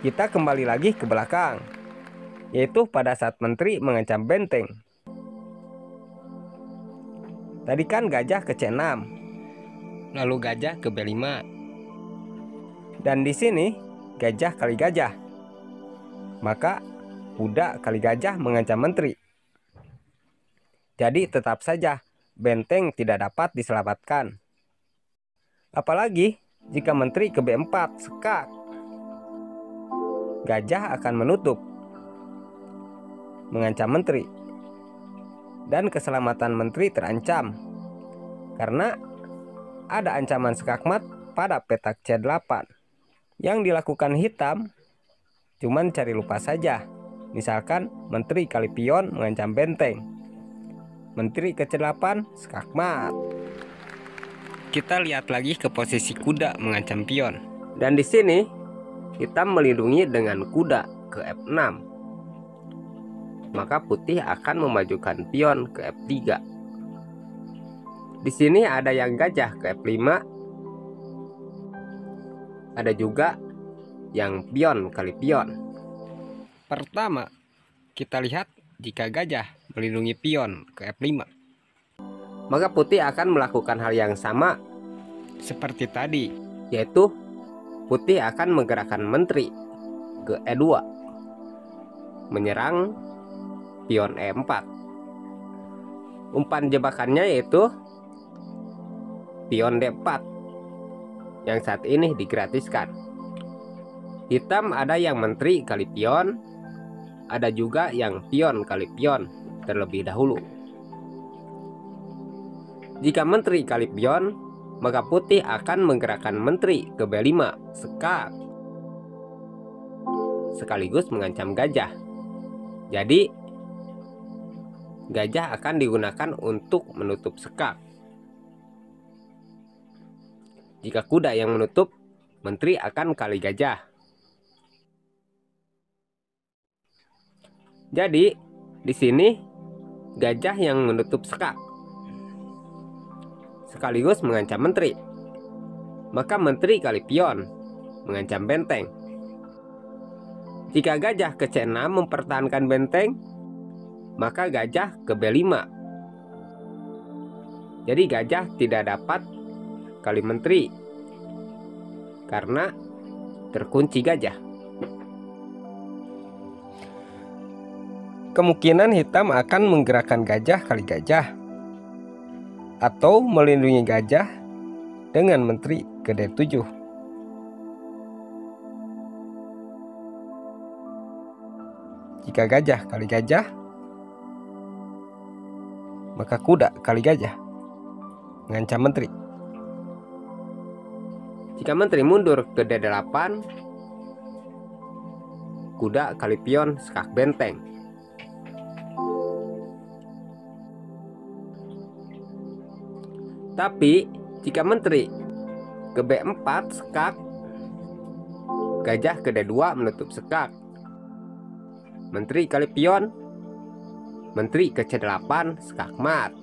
Kita kembali lagi ke belakang, yaitu pada saat menteri mengancam benteng. Tadi kan gajah ke C6, lalu gajah ke B5. Dan di sini gajah kali gajah. Maka kuda kali gajah mengancam menteri. Jadi tetap saja benteng tidak dapat diselamatkan. Apalagi jika menteri ke B4 skak. Gajah akan menutup, mengancam menteri. Dan keselamatan menteri terancam. Karena ada ancaman skakmat pada petak C8. Yang dilakukan hitam cuman cari lupa saja. Misalkan menteri kali pion mengancam benteng. Menteri ke C8 skakmat. Kita lihat lagi ke posisi kuda mengancam pion. Dan di sini hitam melindungi dengan kuda ke F6. Maka putih akan memajukan pion ke F3. Di sini ada yang gajah ke F5. Ada juga yang pion kali pion. Pertama, kita lihat jika gajah melindungi pion ke F5, maka putih akan melakukan hal yang sama seperti tadi, yaitu putih akan menggerakkan menteri ke E2, menyerang pion E4. Umpan jebakannya yaitu pion D4 yang saat ini digratiskan. Hitam ada yang menteri kali pion, ada juga yang pion kali pion terlebih dahulu. Jika menteri kali pion, maka putih akan menggerakkan menteri ke B5 skak, sekaligus mengancam gajah. Jadi gajah akan digunakan untuk menutup skak. Jika kuda yang menutup, menteri akan kali gajah. Jadi di sini gajah yang menutup skak, sekaligus mengancam menteri. Maka menteri kali pion mengancam benteng. Jika gajah ke C6 mempertahankan benteng, maka gajah ke B5. Jadi gajah tidak dapat kali menteri karena terkunci gajah. Kemungkinan hitam akan menggerakkan gajah kali gajah atau melindungi gajah dengan menteri ke D7. Jika gajah kali gajah, maka kuda kali gajah mengancam menteri. Jika menteri mundur ke D8, kuda kali pion skak benteng. Tapi jika menteri ke B4 skak, gajah ke D2 menutup skak. Menteri kali pion, menteri ke C8 skakmat.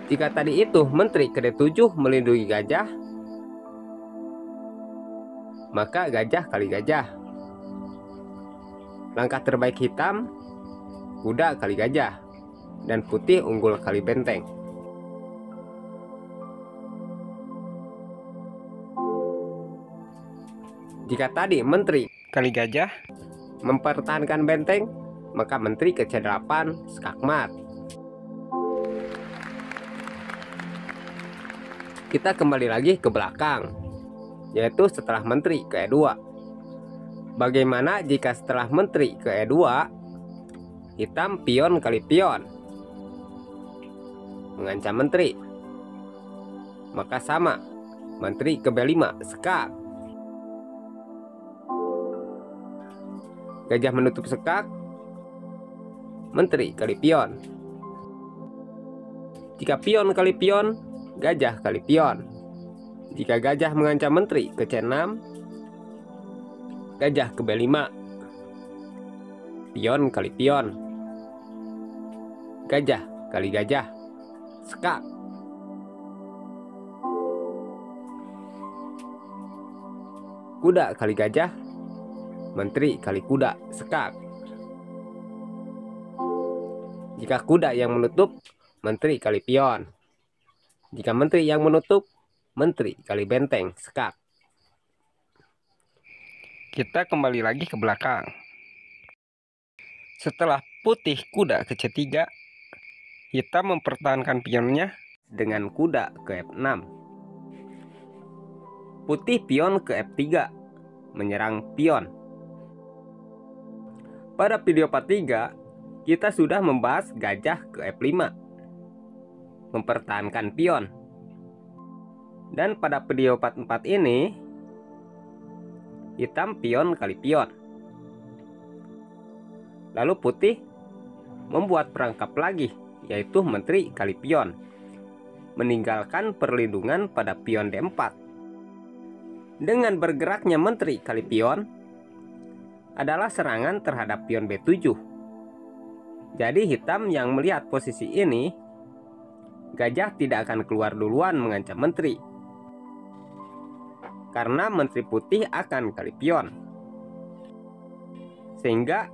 Jika tadi itu menteri ke D7 melindungi gajah, maka gajah kali gajah. Langkah terbaik hitam, kuda kali gajah, dan putih unggul kali benteng. Jika tadi menteri kali gajah mempertahankan benteng, maka menteri ke C8 skakmat. Kita kembali lagi ke belakang, yaitu setelah menteri ke E2. Bagaimana jika setelah menteri ke E2, hitam pion kali pion mengancam menteri? Maka sama, menteri ke B5 skak. Gajah menutup skak, menteri kali pion. Jika pion kali pion, gajah kali pion. Jika gajah mengancam menteri ke C6, gajah ke B5, pion kali pion, gajah kali gajah skak. Kuda kali gajah, menteri kali kuda skak. Jika kuda yang menutup, menteri kali pion. Jika menteri yang menutup, menteri kali benteng skak. Kita kembali lagi ke belakang. Setelah putih kuda ke C3, hitam mempertahankan pionnya dengan kuda ke F6. Putih pion ke F3 menyerang pion. Pada video part 3, kita sudah membahas gajah ke F5 mempertahankan pion. Dan pada video part 4 ini, hitam pion kali pion. Lalu putih membuat perangkap lagi, yaitu menteri kali pion, meninggalkan perlindungan pada pion D4. Dengan bergeraknya menteri kali pion adalah serangan terhadap pion B7. Jadi hitam yang melihat posisi ini, gajah tidak akan keluar duluan mengancam menteri, karena menteri putih akan kali pion. Sehingga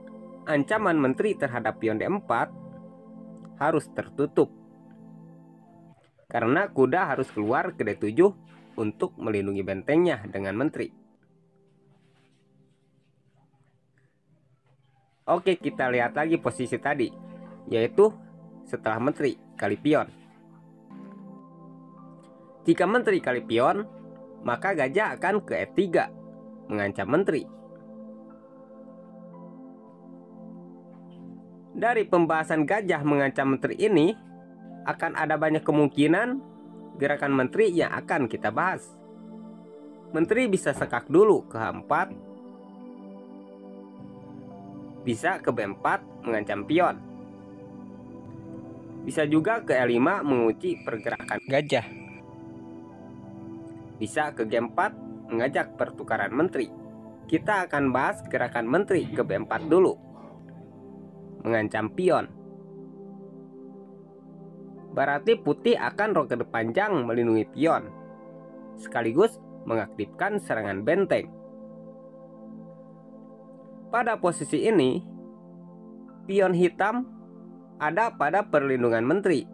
ancaman menteri terhadap pion D4 harus tertutup, karena kuda harus keluar ke D7 untuk melindungi bentengnya dengan menteri. Oke, kita lihat lagi posisi tadi, yaitu setelah menteri kali pion. Jika menteri kali pion, maka gajah akan ke F3 mengancam menteri. Dari pembahasan gajah mengancam menteri ini, akan ada banyak kemungkinan gerakan menteri yang akan kita bahas. Menteri bisa sekak dulu ke H4, bisa ke B4 mengancam pion, bisa juga ke E5 mengunci pergerakan gajah, bisa ke G4 mengajak pertukaran menteri. Kita akan bahas gerakan menteri ke B4 dulu, mengancam pion. Berarti putih akan rokade panjang melindungi pion, sekaligus mengaktifkan serangan benteng. Pada posisi ini, pion hitam ada pada perlindungan menteri,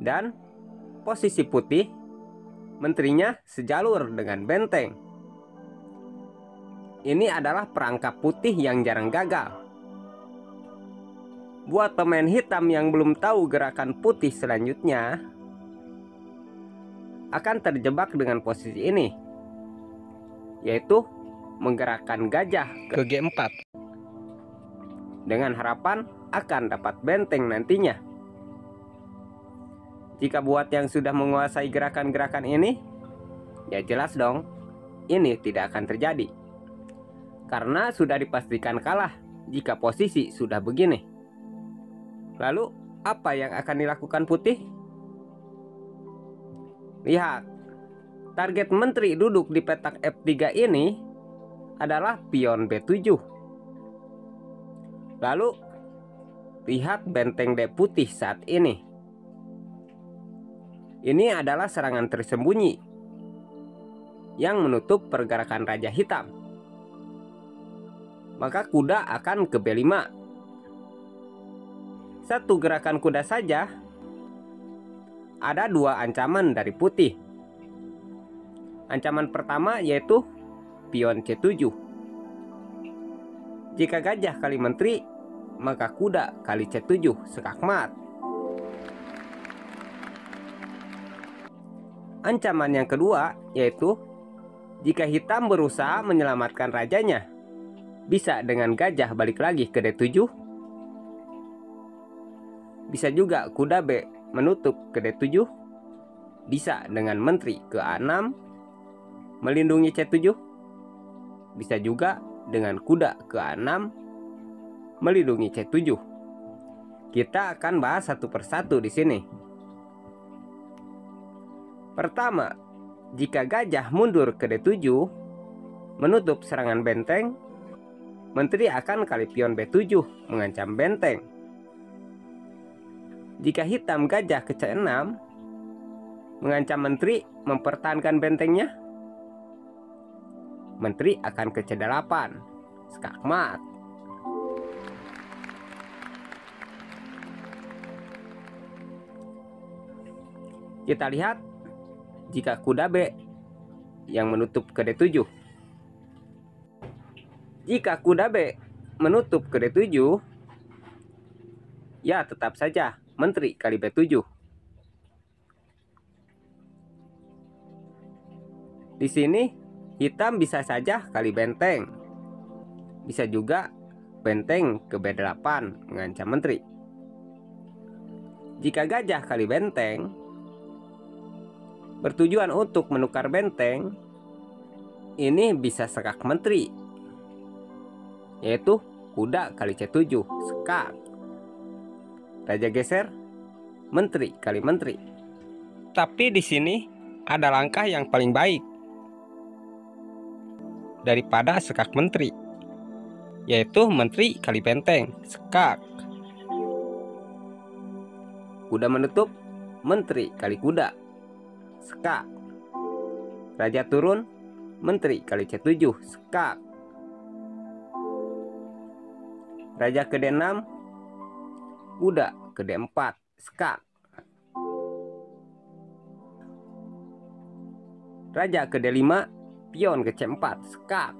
dan posisi putih, menterinya sejalur dengan benteng. Ini adalah perangkap putih yang jarang gagal. Buat pemain hitam yang belum tahu gerakan putih selanjutnya, akan terjebak dengan posisi ini, yaitu menggerakkan gajah ke G4 dengan harapan akan dapat benteng nantinya. Jika buat yang sudah menguasai gerakan-gerakan ini, ya jelas dong, ini tidak akan terjadi, karena sudah dipastikan kalah jika posisi sudah begini. Lalu, apa yang akan dilakukan putih? Lihat, target menteri duduk di petak F3 ini adalah pion B7. Lalu, lihat benteng D putih saat ini. Ini adalah serangan tersembunyi yang menutup pergerakan raja hitam. Maka kuda akan ke B5. Satu gerakan kuda saja, ada dua ancaman dari putih. Ancaman pertama yaitu pion C7. Jika gajah kali menteri, maka kuda kali C7 skakmat. Ancaman yang kedua yaitu jika hitam berusaha menyelamatkan rajanya, bisa dengan gajah balik lagi ke D7. Bisa juga kuda B menutup ke D7. Bisa dengan menteri ke A6 melindungi C7. Bisa juga dengan kuda ke A6 melindungi C7. Kita akan bahas satu persatu di sini. Pertama, jika gajah mundur ke D7 menutup serangan benteng, menteri akan kali pion B7 mengancam benteng. Jika hitam gajah ke C6 mengancam menteri mempertahankan bentengnya, menteri akan ke C8 skakmat. Kita lihat jika kuda B yang menutup ke D7. Jika kuda B menutup ke D7, ya tetap saja menteri kali B7. Di sini hitam bisa saja kali benteng. Bisa juga benteng ke B8 mengancam menteri. Jika gajah kali benteng bertujuan untuk menukar benteng, ini bisa skak menteri, yaitu kuda kali C7 skak. Raja geser, menteri kali menteri. Tapi di sini ada langkah yang paling baik daripada skak menteri, yaitu menteri kali benteng skak. Kuda menutup, menteri kali kuda skak. Raja turun, menteri kali C7 skak. Raja ke D6, kuda ke D4 skak. Raja ke D5, pion ke C4 skak.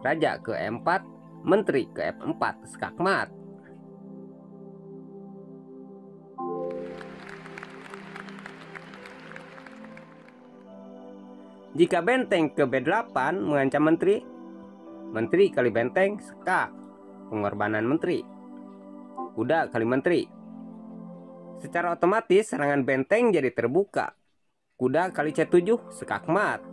Raja ke E4, menteri ke F4 skakmat. Jika benteng ke B8 mengancam menteri, menteri kali benteng skak, pengorbanan menteri. Kuda kali menteri. Secara otomatis serangan benteng jadi terbuka. Kuda kali C7 skakmat.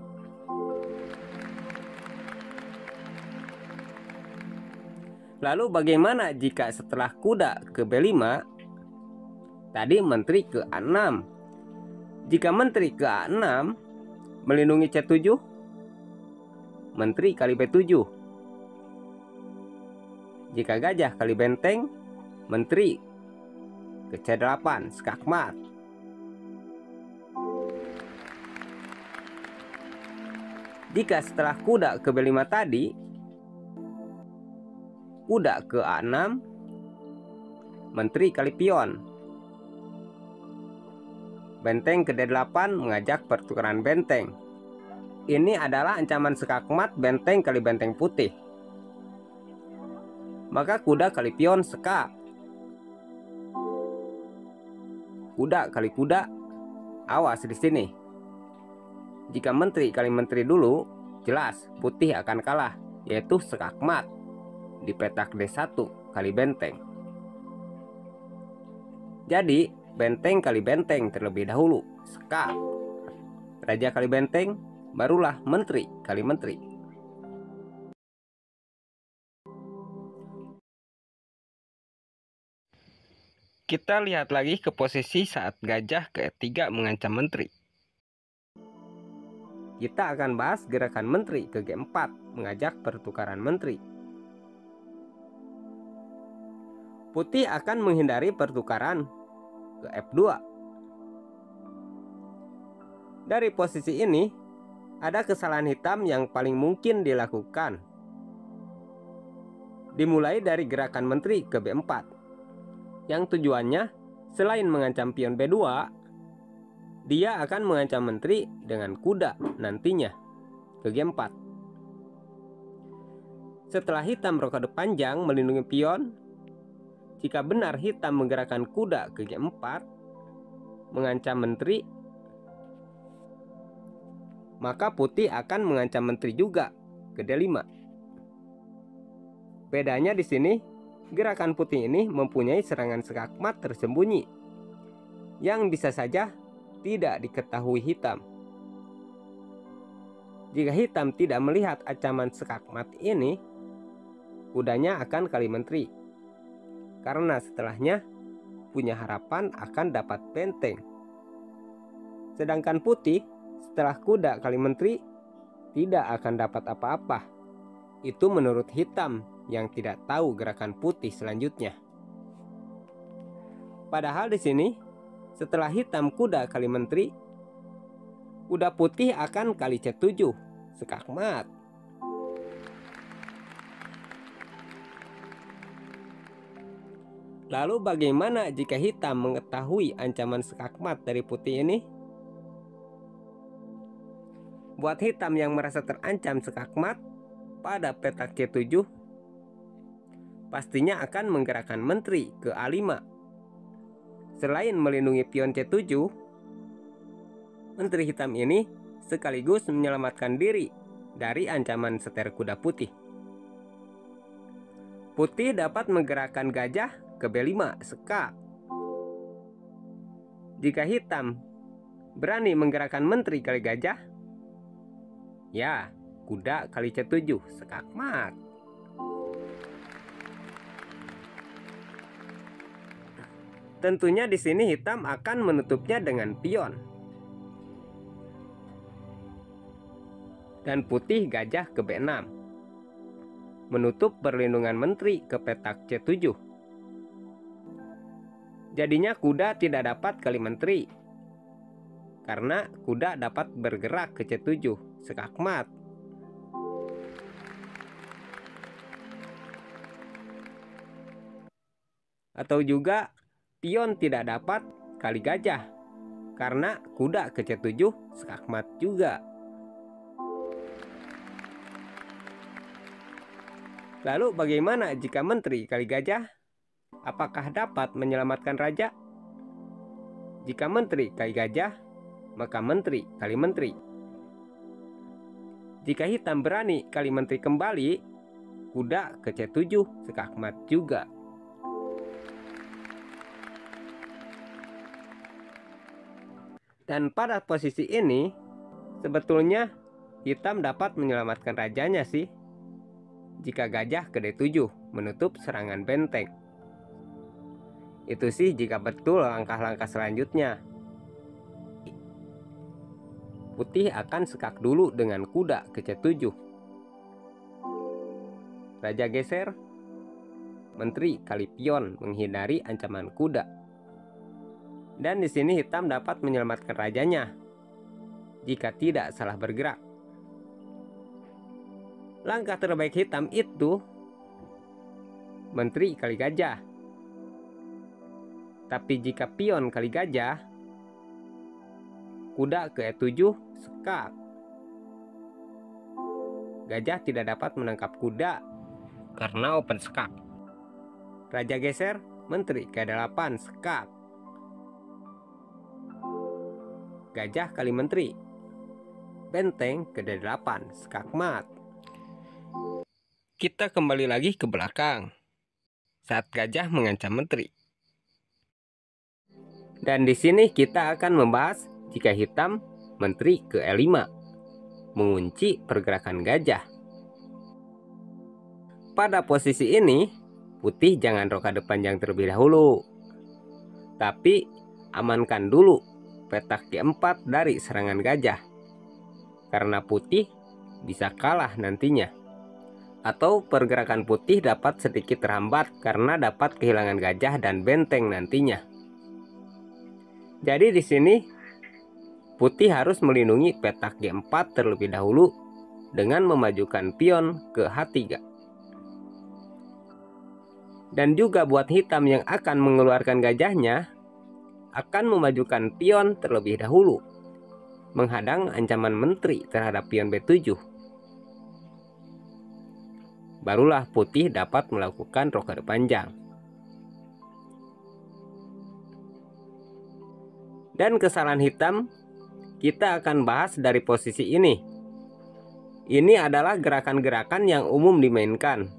Lalu bagaimana jika setelah kuda ke B5, tadi menteri ke A6? Jika menteri ke A6 melindungi C7, menteri kali B7. Jika gajah kali benteng, menteri ke C8 skakmat. Jika setelah kuda ke B5 tadi, kuda ke A6, menteri kali pion. Benteng ke D8 mengajak pertukaran benteng. Ini adalah ancaman skakmat benteng kali benteng putih. Maka kuda kali pion skak. Kuda kali kuda, awas di sini. Jika menteri kali menteri dulu, jelas putih akan kalah, yaitu skakmat di petak D1 kali benteng. Jadi benteng kali benteng terlebih dahulu skak. Raja kali benteng, barulah menteri kali menteri. Kita lihat lagi ke posisi saat gajah ke E3 mengancam menteri. Kita akan bahas gerakan menteri ke G4 mengajak pertukaran menteri. Putih akan menghindari pertukaran ke F2. Dari posisi ini, ada kesalahan hitam yang paling mungkin dilakukan. Dimulai dari gerakan menteri ke B4, yang tujuannya selain mengancam pion B2, Dia akan mengancam menteri dengan kuda nantinya ke G4. Setelah hitam rokade panjang melindungi pion, jika benar hitam menggerakkan kuda ke G4 mengancam menteri, maka putih akan mengancam menteri juga ke D5. Bedanya di sini, gerakan putih ini mempunyai serangan skakmat tersembunyi yang bisa saja tidak diketahui hitam. Jika hitam tidak melihat ancaman skakmat ini, kudanya akan kali menteri, karena setelahnya punya harapan akan dapat benteng. Sedangkan putih setelah kuda kali menteri tidak akan dapat apa-apa. Itu menurut hitam yang tidak tahu gerakan putih selanjutnya. Padahal di sini setelah hitam kuda kali menteri, kuda putih akan kali C7 skakmat. Lalu bagaimana jika hitam mengetahui ancaman skakmat dari putih ini? Buat hitam yang merasa terancam skakmat pada petak C7, pastinya akan menggerakkan menteri ke A5. Selain melindungi pion C7, menteri hitam ini sekaligus menyelamatkan diri dari ancaman seter kuda putih. Putih dapat menggerakkan gajah ke B5 skak. Jika hitam berani menggerakkan menteri kali gajah, ya kuda kali C7 skakmat. Tentunya di sini hitam akan menutupnya dengan pion. Dan putih gajah ke B6. Menutup perlindungan menteri ke petak C7. Jadinya kuda tidak dapat kali menteri, karena kuda dapat bergerak ke C7 skakmat. Atau juga pion tidak dapat kali gajah, karena kuda ke C7 skakmat juga. Lalu bagaimana jika menteri kali gajah? Apakah dapat menyelamatkan raja? Jika menteri kali gajah, maka menteri kali menteri. Jika hitam berani kali menteri kembali, kuda ke C7 skakmat juga. Dan pada posisi ini, sebetulnya hitam dapat menyelamatkan rajanya sih. Jika gajah ke D7 menutup serangan benteng. Itu sih jika betul langkah-langkah selanjutnya. Putih akan skak dulu dengan kuda ke C7. Raja geser, menteri kali pion menghindari ancaman kuda. Dan di sini hitam dapat menyelamatkan rajanya jika tidak salah bergerak. Langkah terbaik hitam itu menteri kali gajah. Tapi jika pion kali gajah, kuda ke E7 skak. Gajah tidak dapat menangkap kuda karena open skak. Raja geser, menteri ke E8 skak. Gajah kali menteri. Benteng ke D8 skakmat. Kita kembali lagi ke belakang saat gajah mengancam menteri. Dan di sini kita akan membahas jika hitam menteri ke E5 mengunci pergerakan gajah. Pada posisi ini, putih jangan rokade panjang terlebih dahulu, tapi amankan dulu petak G4 dari serangan gajah, karena putih bisa kalah nantinya. Atau pergerakan putih dapat sedikit terhambat karena dapat kehilangan gajah dan benteng nantinya. Jadi di sini putih harus melindungi petak G4 terlebih dahulu dengan memajukan pion ke H3. Dan juga buat hitam yang akan mengeluarkan gajahnya, akan memajukan pion terlebih dahulu, menghadang ancaman menteri terhadap pion B7. Barulah putih dapat melakukan rokade panjang. Dan kesalahan hitam kita akan bahas dari posisi ini. Ini adalah gerakan-gerakan yang umum dimainkan,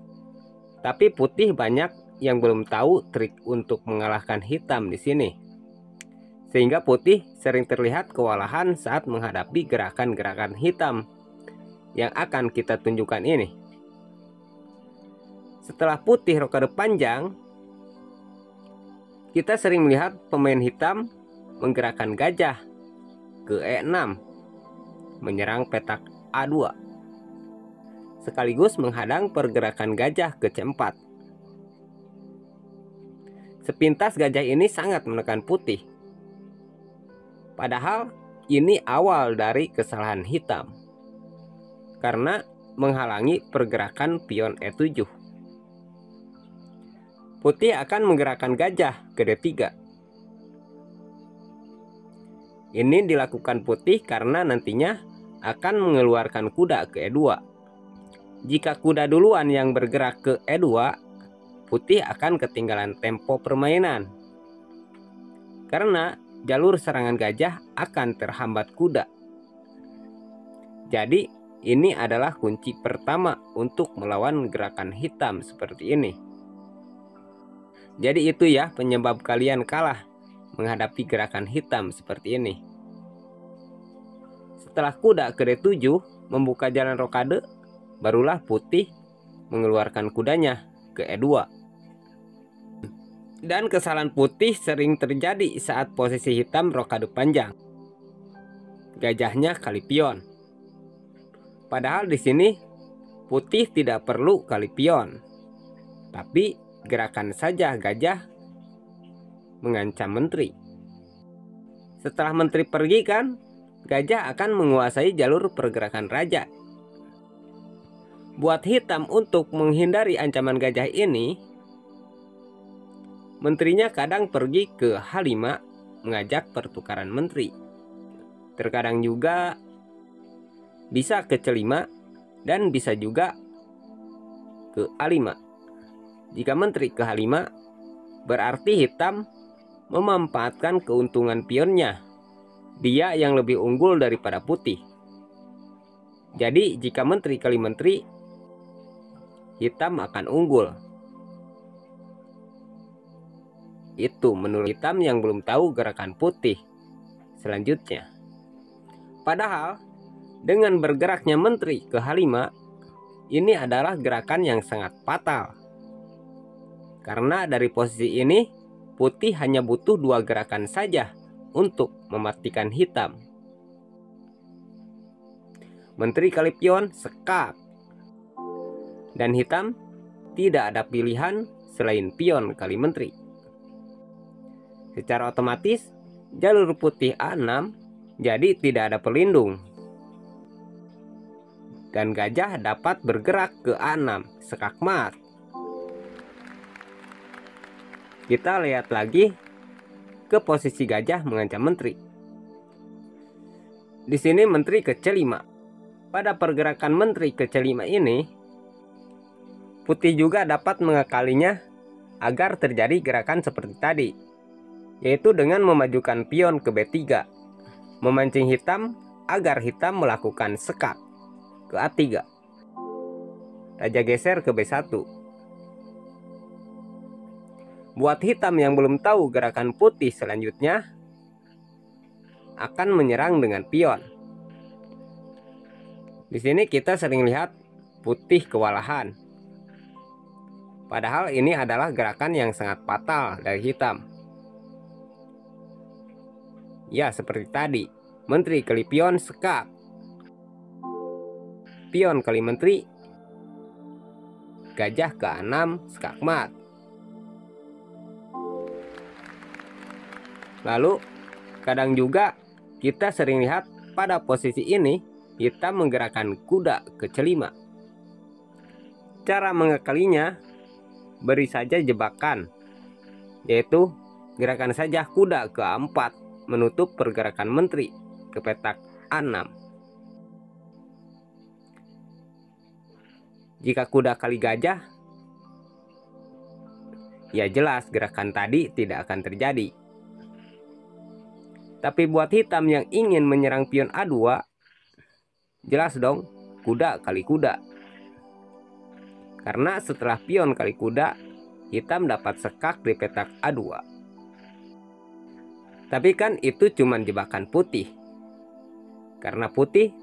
tapi putih banyak yang belum tahu trik untuk mengalahkan hitam di sini. Sehingga putih sering terlihat kewalahan saat menghadapi gerakan-gerakan hitam yang akan kita tunjukkan ini. Setelah putih rokade panjang, kita sering melihat pemain hitam menggerakkan gajah ke E6, menyerang petak A2, sekaligus menghadang pergerakan gajah ke C4. Sepintas gajah ini sangat menekan putih. Padahal ini awal dari kesalahan hitam, karena menghalangi pergerakan pion E7. Putih akan menggerakkan gajah ke D3. Ini dilakukan putih karena nantinya akan mengeluarkan kuda ke E2. Jika kuda duluan yang bergerak ke E2, putih akan ketinggalan tempo permainan, karena jalur serangan gajah akan terhambat kuda. Jadi ini adalah kunci pertama untuk melawan gerakan hitam seperti ini. Jadi itu ya penyebab kalian kalah menghadapi gerakan hitam seperti ini. Setelah kuda ke D7 membuka jalan rokade, barulah putih mengeluarkan kudanya ke E2. Dan kesalahan putih sering terjadi saat posisi hitam rokade panjang. Gajahnya kali pion. Padahal di sini putih tidak perlu kali pion, tapi gerakan saja gajah mengancam menteri. Setelah menteri pergi kan, gajah akan menguasai jalur pergerakan raja. Buat hitam untuk menghindari ancaman gajah ini, menterinya kadang pergi ke H5 mengajak pertukaran menteri. Terkadang juga bisa ke C5 dan bisa juga ke A5. Jika menteri ke H5, berarti hitam memanfaatkan keuntungan pionnya. Dia yang lebih unggul daripada putih. Jadi jika menteri kali menteri, hitam akan unggul. Itu menurut hitam yang belum tahu gerakan putih. Selanjutnya, padahal dengan bergeraknya menteri ke H5, ini adalah gerakan yang sangat fatal. Karena dari posisi ini, putih hanya butuh 2 gerakan saja untuk mematikan hitam. Menteri kali pion sekap. Dan hitam tidak ada pilihan selain pion kali menteri. Secara otomatis, jalur putih A6 jadi tidak ada pelindung. Dan gajah dapat bergerak ke A6, skakmat. Kita lihat lagi ke posisi gajah mengancam menteri. Di sini menteri ke C5. Pada pergerakan menteri ke C5 ini, putih juga dapat mengakalinya agar terjadi gerakan seperti tadi, yaitu dengan memajukan pion ke B3, memancing hitam agar hitam melakukan sekak ke A3. Raja geser ke B1. Buat hitam yang belum tahu gerakan putih selanjutnya akan menyerang dengan pion. Di sini kita sering lihat putih kewalahan. Padahal ini adalah gerakan yang sangat fatal dari hitam. Ya, seperti tadi, menteri kali pion sekap. Pion kali menteri, gajah ke A6 skakmat. Lalu kadang juga kita sering lihat pada posisi ini hitam menggerakkan kuda ke C5. Cara mengakalinya beri saja jebakan, yaitu Gerakan saja kuda ke A4 menutup pergerakan menteri ke petak A6. Jika kuda kali gajah, ya jelas gerakan tadi tidak akan terjadi. Tapi buat hitam yang ingin menyerang pion A2, jelas dong, kuda kali kuda. Karena setelah pion kali kuda, hitam dapat sekak di petak A2. Tapi kan itu cuman jebakan putih. Karena putih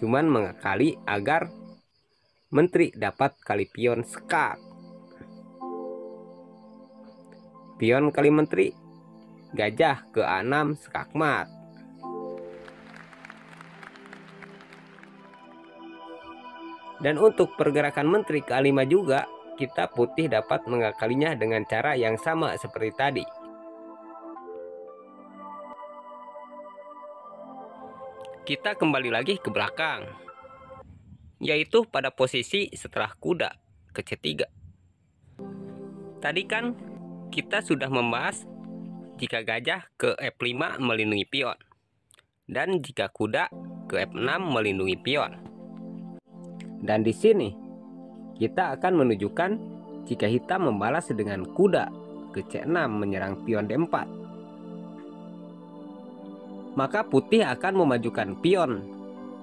cuman mengakali agar menteri dapat kali pion sekak. Pion kali menteri, gajah ke A6 sekak mat. Dan untuk pergerakan menteri ke A5 juga, kita putih dapat mengakalinya dengan cara yang sama seperti tadi. Kita kembali lagi ke belakang, yaitu pada posisi setelah kuda ke C3. Tadi kan kita sudah membahas jika gajah ke F5 melindungi pion, dan jika kuda ke F6 melindungi pion. Dan di sini kita akan menunjukkan jika hitam membalas dengan kuda ke C6 menyerang pion D4. Maka putih akan memajukan pion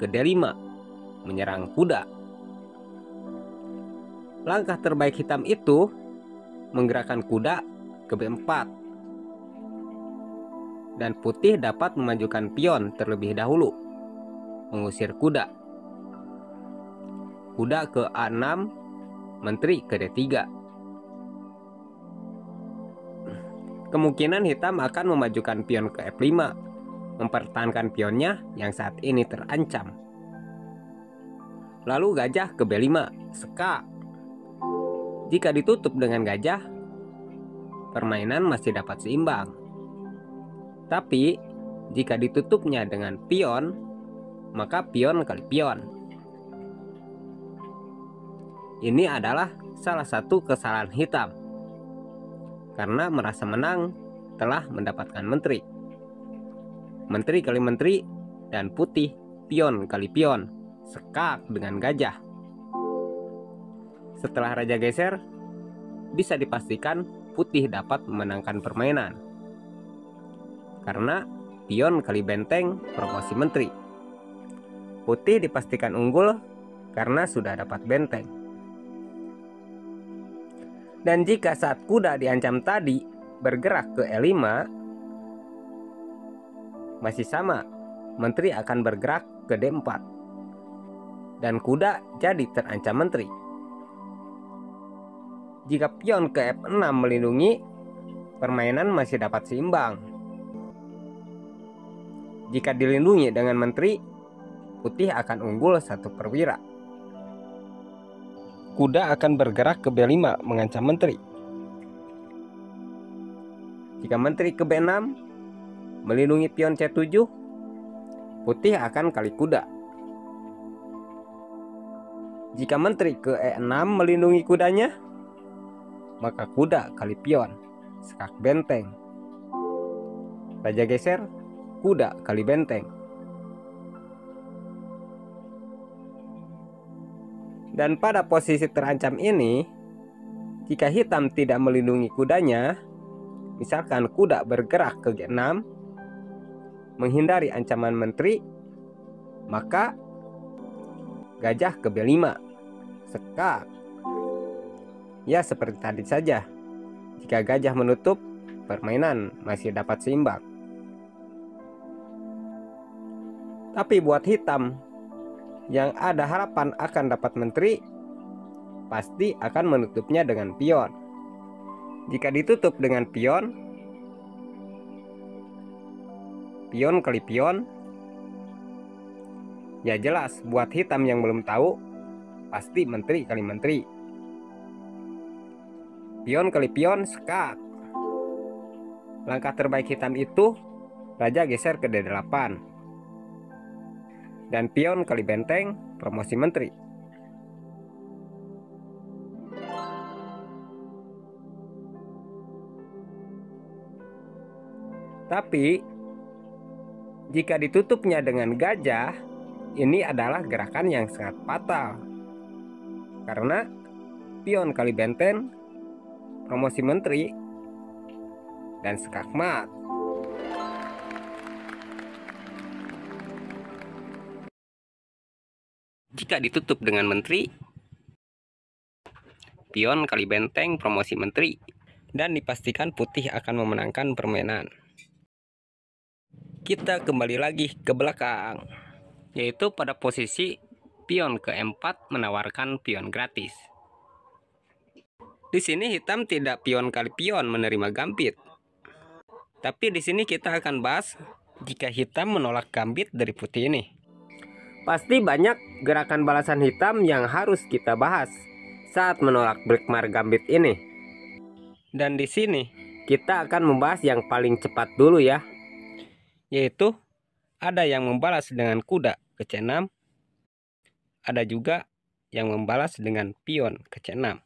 ke D5 menyerang kuda. Langkah terbaik hitam itu menggerakkan kuda ke B4. Dan putih dapat memajukan pion terlebih dahulu, mengusir kuda. Kuda ke A6, menteri ke D3. Kemungkinan hitam akan memajukan pion ke F5, mempertahankan pionnya yang saat ini terancam. Lalu gajah ke B5, sekak. Jika ditutup dengan gajah, permainan masih dapat seimbang. Tapi jika ditutupnya dengan pion, maka pion kali pion. Ini adalah salah satu kesalahan hitam, karena merasa menang telah mendapatkan menteri. Menteri kali menteri, dan putih pion kali pion, sekak dengan gajah. Setelah raja geser, bisa dipastikan putih dapat memenangkan permainan, karena pion kali benteng promosi menteri. Putih dipastikan unggul karena sudah dapat benteng. Dan jika saat kuda diancam tadi bergerak ke E5, masih sama, menteri akan bergerak ke D4. Dan kuda jadi terancam menteri. Jika pion ke F6 melindungi, permainan masih dapat seimbang. Jika dilindungi dengan menteri, putih akan unggul 1 perwira. Kuda akan bergerak ke B5 mengancam menteri. Jika menteri ke B6 melindungi pion C7, putih akan kali kuda. Jika menteri ke E6 melindungi kudanya, maka kuda kali pion, sekak benteng. Raja geser, kuda kali benteng. Dan pada posisi terancam ini, jika hitam tidak melindungi kudanya, misalkan kuda bergerak ke G6, menghindari ancaman menteri, maka gajah ke B5, sekak. Ya seperti tadi saja, jika gajah menutup, permainan masih dapat seimbang. Tapi buat hitam yang ada harapan akan dapat menteri, pasti akan menutupnya dengan pion. Jika ditutup dengan pion, pion kali pion, ya jelas buat hitam yang belum tahu, pasti menteri kali menteri. Pion kali pion, sekak. Langkah terbaik hitam itu, raja geser ke D8. Dan pion kali benteng, promosi menteri. Tapi jika ditutupnya dengan gajah, ini adalah gerakan yang sangat fatal. Karena pion kali benten, promosi menteri, dan skakmat. Jika ditutup dengan menteri, pion kali benteng, promosi menteri, dan dipastikan putih akan memenangkan permainan. Kita kembali lagi ke belakang, yaitu pada posisi pion ke-4 menawarkan pion gratis. Di sini hitam tidak pion kali pion menerima gambit. Tapi di sini kita akan bahas jika hitam menolak gambit dari putih ini. Pasti banyak gerakan balasan hitam yang harus kita bahas saat menolak Blackmar gambit ini. Dan di sini kita akan membahas yang paling cepat dulu ya. Yaitu ada yang membalas dengan kuda ke C6. Ada juga yang membalas dengan pion ke C6.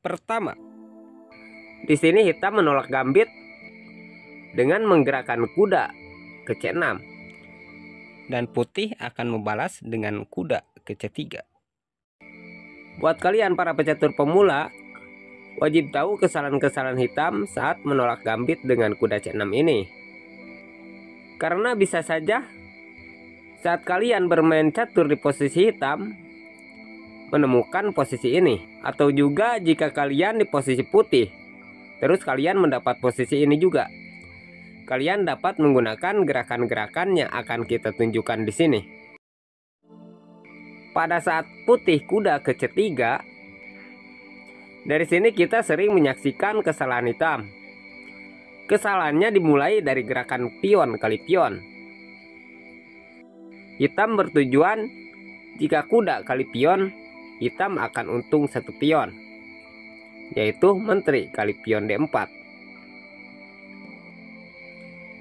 Pertama, di sini hitam menolak gambit dengan menggerakkan kuda ke C6. Dan putih akan membalas dengan kuda ke C3. Buat kalian para pecatur pemula, wajib tahu kesalahan-kesalahan hitam saat menolak gambit dengan kuda C6 ini. Karena bisa saja saat kalian bermain catur di posisi hitam, menemukan posisi ini. Atau juga jika kalian di posisi putih, terus kalian mendapat posisi ini juga. Kalian dapat menggunakan gerakan-gerakan yang akan kita tunjukkan di sini. Pada saat putih kuda ke C3, dari sini kita sering menyaksikan kesalahan hitam. Kesalahannya dimulai dari gerakan pion kali pion. Hitam bertujuan jika kuda kali pion, hitam akan untung 1 pion, yaitu menteri kali pion D4.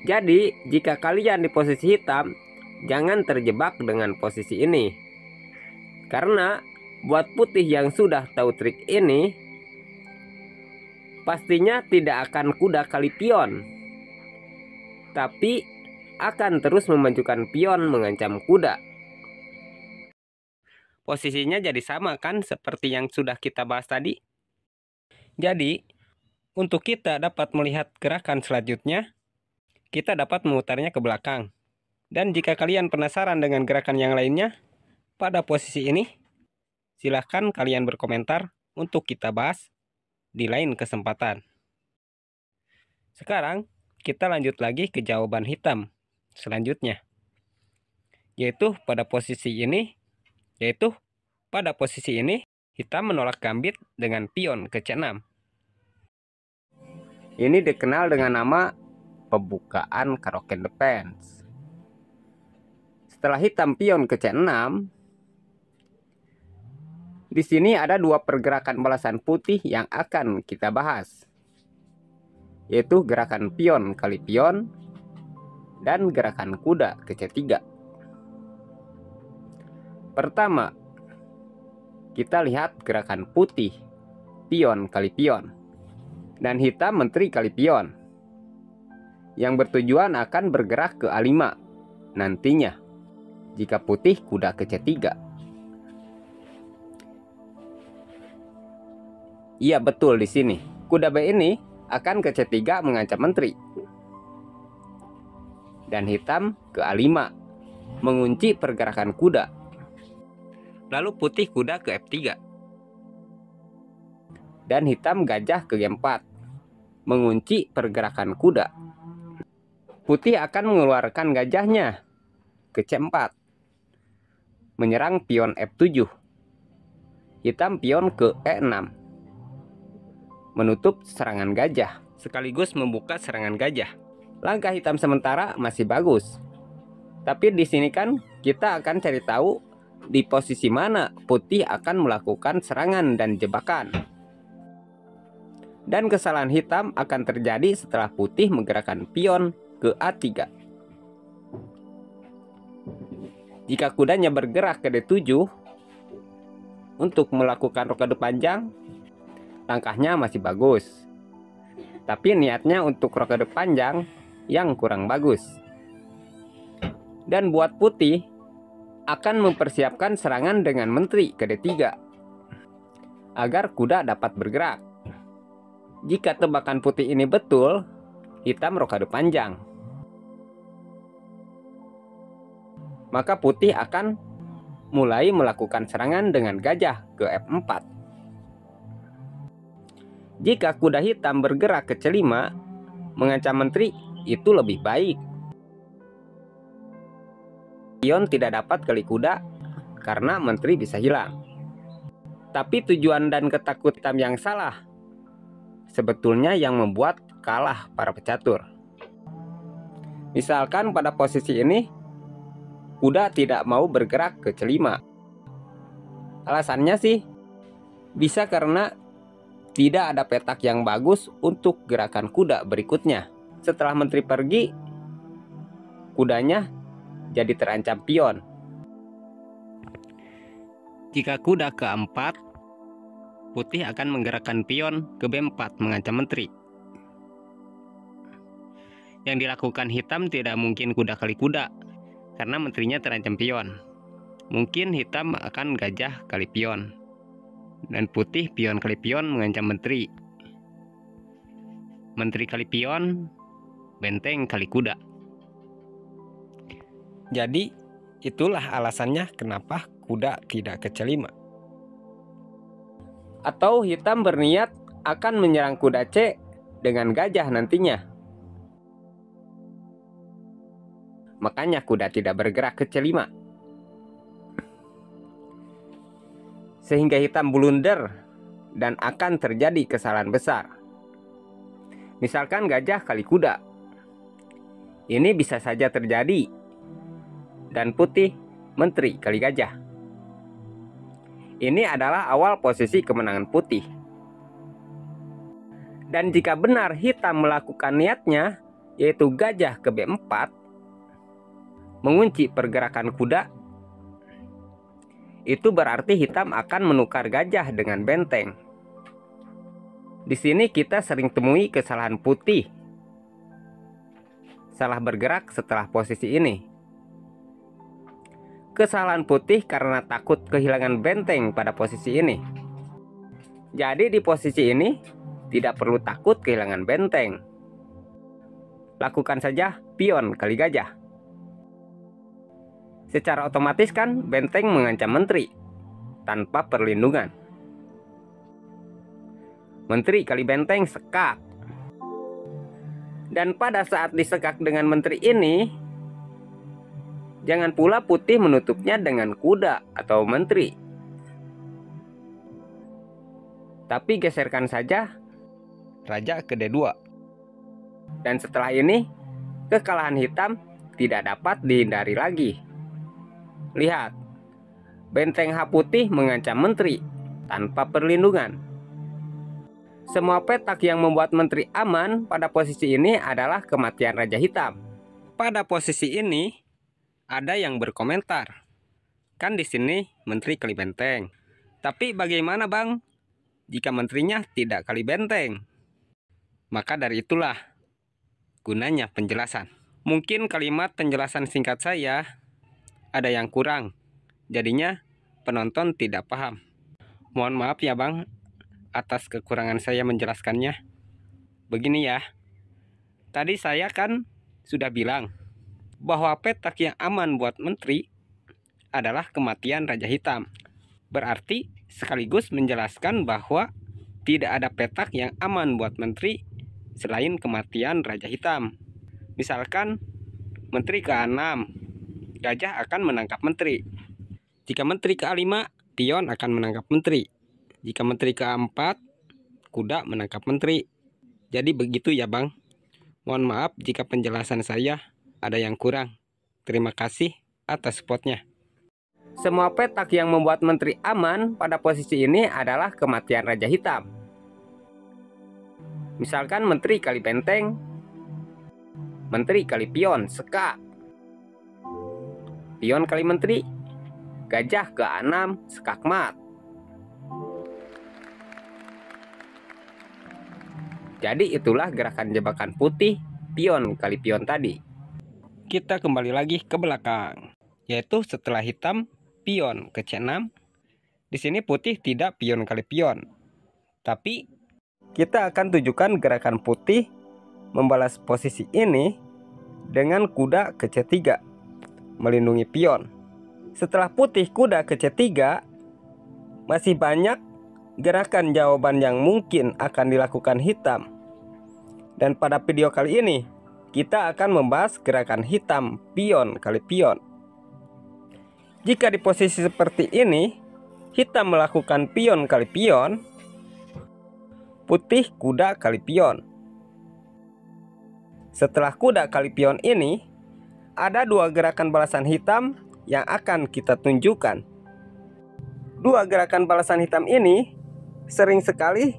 Jadi, jika kalian di posisi hitam, jangan terjebak dengan posisi ini. Karena buat putih yang sudah tahu trik ini, pastinya tidak akan kuda kali pion, tapi akan terus memajukan pion mengancam kuda. Posisinya jadi sama kan seperti yang sudah kita bahas tadi. Jadi, untuk kita dapat melihat gerakan selanjutnya, kita dapat memutarnya ke belakang. Dan jika kalian penasaran dengan gerakan yang lainnya, pada posisi ini, silahkan kalian berkomentar untuk kita bahas di lain kesempatan. Sekarang, kita lanjut lagi ke jawaban hitam selanjutnya. Yaitu pada posisi ini, hitam menolak gambit dengan pion ke C6. Ini dikenal dengan nama pembukaan Karoken Defense. Setelah hitam pion ke C6, di sini ada 2 pergerakan balasan putih yang akan kita bahas, yaitu gerakan pion kali pion dan gerakan kuda ke C3. Pertama, kita lihat gerakan putih pion kali pion dan hitam menteri kali pion, yang bertujuan akan bergerak ke A5 nantinya jika putih kuda ke C3. Iya betul, di sini kuda B ini akan ke C3 mengancam menteri. Dan hitam ke A5 mengunci pergerakan kuda. Lalu putih kuda ke F3. Dan hitam gajah ke G4 mengunci pergerakan kuda. Putih akan mengeluarkan gajahnya ke C4, menyerang pion F7. Hitam pion ke E6, menutup serangan gajah, sekaligus membuka serangan gajah. Langkah hitam sementara masih bagus. Tapi di sini kan kita akan cari tahu di posisi mana putih akan melakukan serangan dan jebakan. Dan kesalahan hitam akan terjadi setelah putih menggerakkan pion ke A3. Jika kudanya bergerak ke D7 untuk melakukan rokade panjang, langkahnya masih bagus. tapi niatnya untuk rokade panjang yang kurang bagus. Dan buat putih akan mempersiapkan serangan dengan menteri ke D3 agar kuda dapat bergerak. Jika tebakan putih ini betul, hitam rokade panjang, maka putih akan mulai melakukan serangan dengan gajah ke F4. Jika kuda hitam bergerak ke C5 mengancam menteri, itu lebih baik. Pion tidak dapat kali kuda karena menteri bisa hilang. Tapi tujuan dan ketakutan yang salah sebetulnya yang membuat kalah para pecatur. Misalkan pada posisi ini kuda tidak mau bergerak ke C5. Alasannya sih bisa karena tidak ada petak yang bagus untuk gerakan kuda berikutnya. Setelah menteri pergi, kudanya jadi terancam pion. Jika kuda ke 4, putih akan menggerakkan pion ke B4 mengancam menteri. Yang dilakukan hitam tidak mungkin kuda kali kuda, karena menterinya terancam pion. Mungkin hitam akan gajah kali pion, dan putih pion kali pion mengancam menteri. Menteri kali pion, benteng kali kuda. Jadi itulah alasannya kenapa kuda tidak ke C5. Atau hitam berniat akan menyerang kuda C dengan gajah nantinya. Makanya kuda tidak bergerak ke C5. Sehingga hitam blunder dan akan terjadi kesalahan besar. Misalkan gajah kali kuda. Ini bisa saja terjadi. Dan putih menteri kali gajah. Ini adalah awal posisi kemenangan putih. Dan jika benar hitam melakukan niatnya, yaitu gajah ke B4, mengunci pergerakan kuda, itu berarti hitam akan menukar gajah dengan benteng. Di sini kita sering temui kesalahan putih. Salah bergerak setelah posisi ini. Kesalahan putih karena takut kehilangan benteng pada posisi ini. Jadi di posisi ini tidak perlu takut kehilangan benteng. Lakukan saja pion kali gajah. Secara otomatis kan benteng mengancam menteri tanpa perlindungan. Menteri kali benteng sekak. Dan pada saat disekak dengan menteri ini, jangan pula putih menutupnya dengan kuda atau menteri. Tapi geserkan saja raja ke D2. Dan setelah ini, kekalahan hitam tidak dapat dihindari lagi. Lihat, benteng H putih mengancam menteri tanpa perlindungan. Semua petak yang membuat menteri aman pada posisi ini adalah kematian raja hitam. Pada posisi ini, ada yang berkomentar, kan di sini menteri kali benteng. Tapi bagaimana bang, jika menterinya tidak kali benteng? Maka dari itulah gunanya penjelasan. Mungkin kalimat penjelasan singkat saya ada yang kurang, jadinya penonton tidak paham. Mohon maaf ya bang, atas kekurangan saya menjelaskannya. Begini ya, tadi saya kan sudah bilang bahwa petak yang aman buat menteri adalah kematian raja hitam. Berarti sekaligus menjelaskan bahwa tidak ada petak yang aman buat menteri selain kematian raja hitam. Misalkan menteri ke A6, gajah akan menangkap menteri. Jika menteri ke A5, pion akan menangkap menteri. Jika menteri ke A4, kuda menangkap menteri. Jadi begitu ya bang. Mohon maaf jika penjelasan saya ada yang kurang. Terima kasih atas spotnya. Semua petak yang membuat menteri aman pada posisi ini adalah kematian raja hitam. Misalkan menteri kali benteng, menteri kali pion, sekak. Pion kali menteri, gajah ke A6, sekak mat. Jadi itulah gerakan jebakan putih pion kali pion tadi. Kita kembali lagi ke belakang, yaitu setelah hitam pion ke C6. Di sini putih tidak pion kali pion, tapi kita akan tunjukkan gerakan putih membalas posisi ini dengan kuda ke C3 melindungi pion. Setelah putih kuda ke C3, masih banyak gerakan jawaban yang mungkin akan dilakukan hitam. Dan pada video kali ini kita akan membahas gerakan hitam pion kali pion. Jika di posisi seperti ini hitam melakukan pion kali pion, putih kuda kali pion. Setelah kuda kali pion ini, ada dua gerakan balasan hitam yang akan kita tunjukkan. Dua gerakan balasan hitam ini sering sekali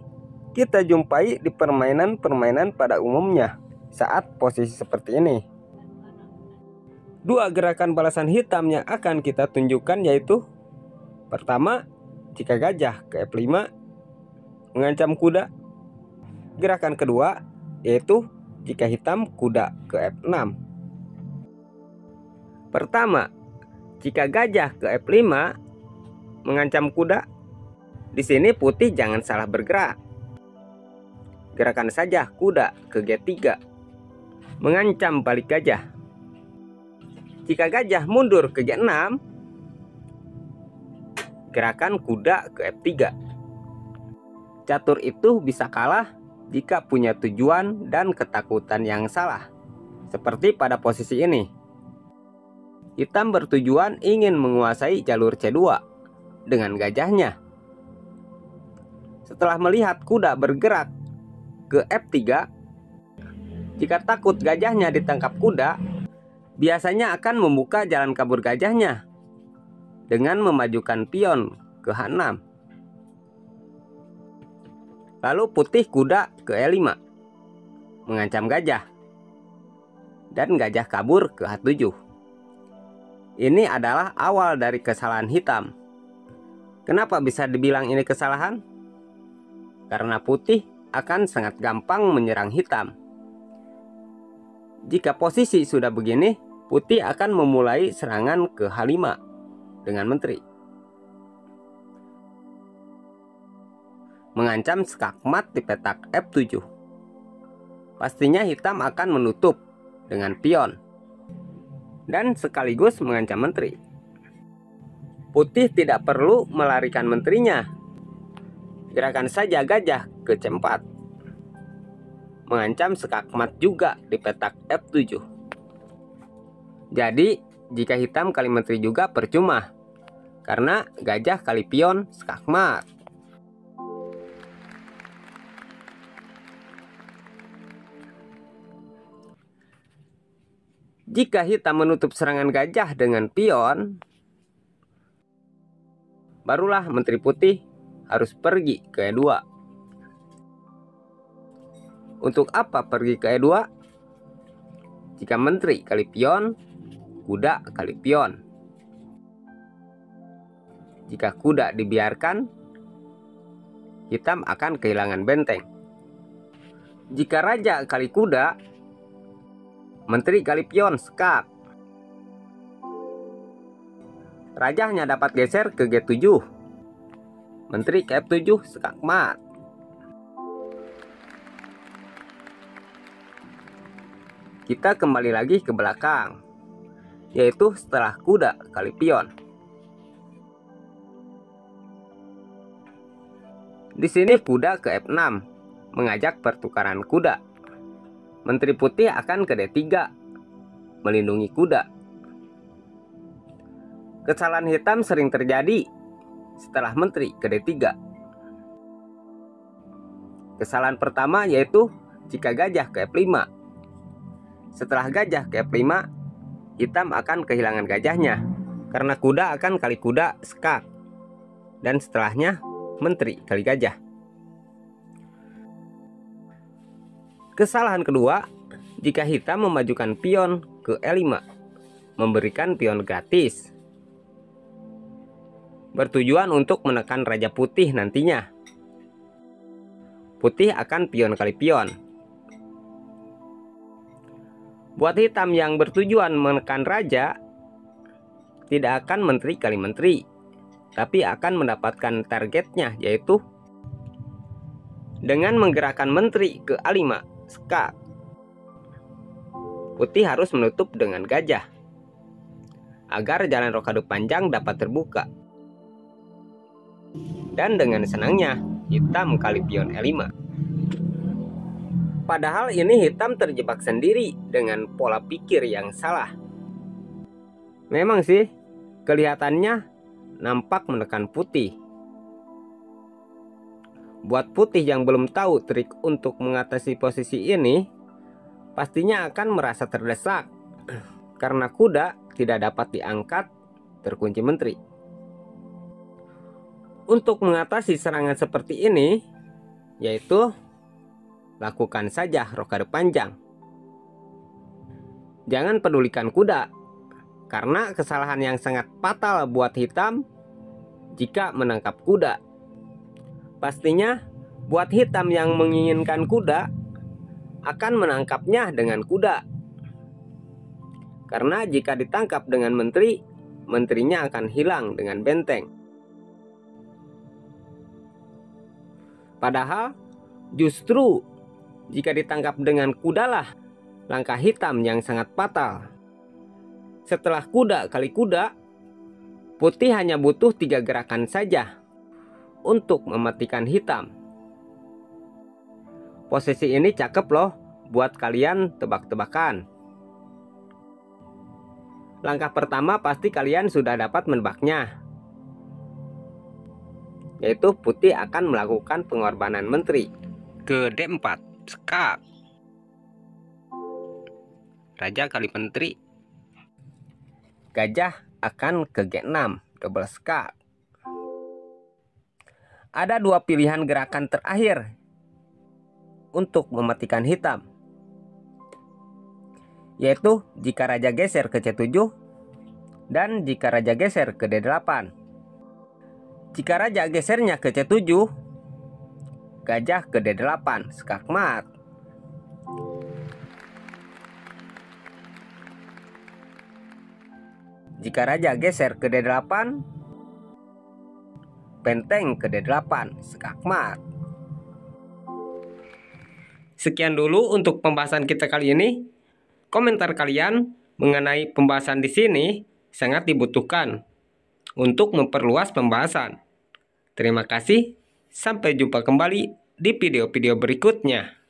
kita jumpai di permainan-permainan pada umumnya saat posisi seperti ini. Dua gerakan balasan hitam yang akan kita tunjukkan yaitu: pertama, jika gajah ke F5 mengancam kuda. Gerakan kedua yaitu jika hitam kuda ke F6. Pertama, jika gajah ke F5 mengancam kuda. Di sini putih jangan salah bergerak. Gerakan saja kuda ke G3 mengancam balik gajah. Jika gajah mundur ke G6, gerakan kuda ke F3. Catur itu bisa kalah jika punya tujuan dan ketakutan yang salah, seperti pada posisi ini. Hitam bertujuan ingin menguasai jalur C2 dengan gajahnya. Setelah melihat kuda bergerak ke F3, jika takut gajahnya ditangkap kuda, biasanya akan membuka jalan kabur gajahnya dengan memajukan pion ke H6. Lalu putih kuda ke E5 mengancam gajah, dan gajah kabur ke H7. Ini adalah awal dari kesalahan hitam. Kenapa bisa dibilang ini kesalahan? Karena putih akan sangat gampang menyerang hitam. Jika posisi sudah begini, putih akan memulai serangan ke H5 dengan menteri, mengancam skakmat di petak F7. Pastinya hitam akan menutup dengan pion dan sekaligus mengancam menteri. Putih tidak perlu melarikan menterinya. Gerakan saja gajah ke C4 mengancam skakmat juga di petak F7. Jadi jika hitam kali menteri juga percuma, karena gajah kali pion skakmat. Jika hitam menutup serangan gajah dengan pion, barulah menteri putih harus pergi ke E2. Untuk apa pergi ke E2? Jika menteri kali pion, kuda kali pion. Jika kuda dibiarkan, hitam akan kehilangan benteng. Jika raja kali kuda, menteri kali pion skak. Raja hanya dapat geser ke G7. Menteri ke F7 skakmat. Kita kembali lagi ke belakang, yaitu setelah kuda kali pion. Di sini kuda ke F6 mengajak pertukaran kuda. Menteri putih akan ke D3 melindungi kuda. Kesalahan hitam sering terjadi setelah menteri ke D3. Kesalahan pertama yaitu jika gajah ke F5. Setelah gajah ke F5, hitam akan kehilangan gajahnya karena kuda akan kali kuda skak, dan setelahnya menteri kali gajah. Kesalahan kedua, jika hitam memajukan pion ke E5, memberikan pion gratis, bertujuan untuk menekan raja putih nantinya. putih akan pion kali pion. Buat hitam yang bertujuan menekan raja, tidak akan menteri kali menteri, tapi akan mendapatkan targetnya, yaitu dengan menggerakkan menteri ke A5 skak. Putih harus menutup dengan gajah agar jalan rokade panjang dapat terbuka. Dan dengan senangnya hitam kali pion E5. Padahal ini hitam terjebak sendiri dengan pola pikir yang salah. Memang sih, kelihatannya nampak menekan putih. Buat putih yang belum tahu trik untuk mengatasi posisi ini, pastinya akan merasa terdesak karena kuda tidak dapat diangkat terkunci menteri. Untuk mengatasi serangan seperti ini, yaitu lakukan saja rokade panjang. Jangan pedulikan kuda, karena kesalahan yang sangat fatal buat hitam jika menangkap kuda. Pastinya buat hitam yang menginginkan kuda akan menangkapnya dengan kuda. Karena jika ditangkap dengan menteri, menterinya akan hilang dengan benteng. Padahal justru jika ditangkap dengan kudalah langkah hitam yang sangat fatal. Setelah kuda kali kuda, putih hanya butuh 3 gerakan saja untuk mematikan hitam. Posisi ini cakep loh buat kalian tebak-tebakan. Langkah pertama pasti kalian sudah dapat menebaknya, yaitu putih akan melakukan pengorbanan menteri ke D4 skak. Raja kali menteri. Gajah akan ke G6 double skak. Ada 2 pilihan gerakan terakhir untuk mematikan hitam, yaitu jika raja geser ke C7 dan jika raja geser ke D8. Jika raja gesernya ke C7, gajah ke D8 skak mat. Jika raja geser ke D8, benteng ke D8 skak mat. Sekian dulu untuk pembahasan kita kali ini. Komentar kalian mengenai pembahasan di sini sangat dibutuhkan untuk memperluas pembahasan. Terima kasih, sampai jumpa kembali di video-video berikutnya.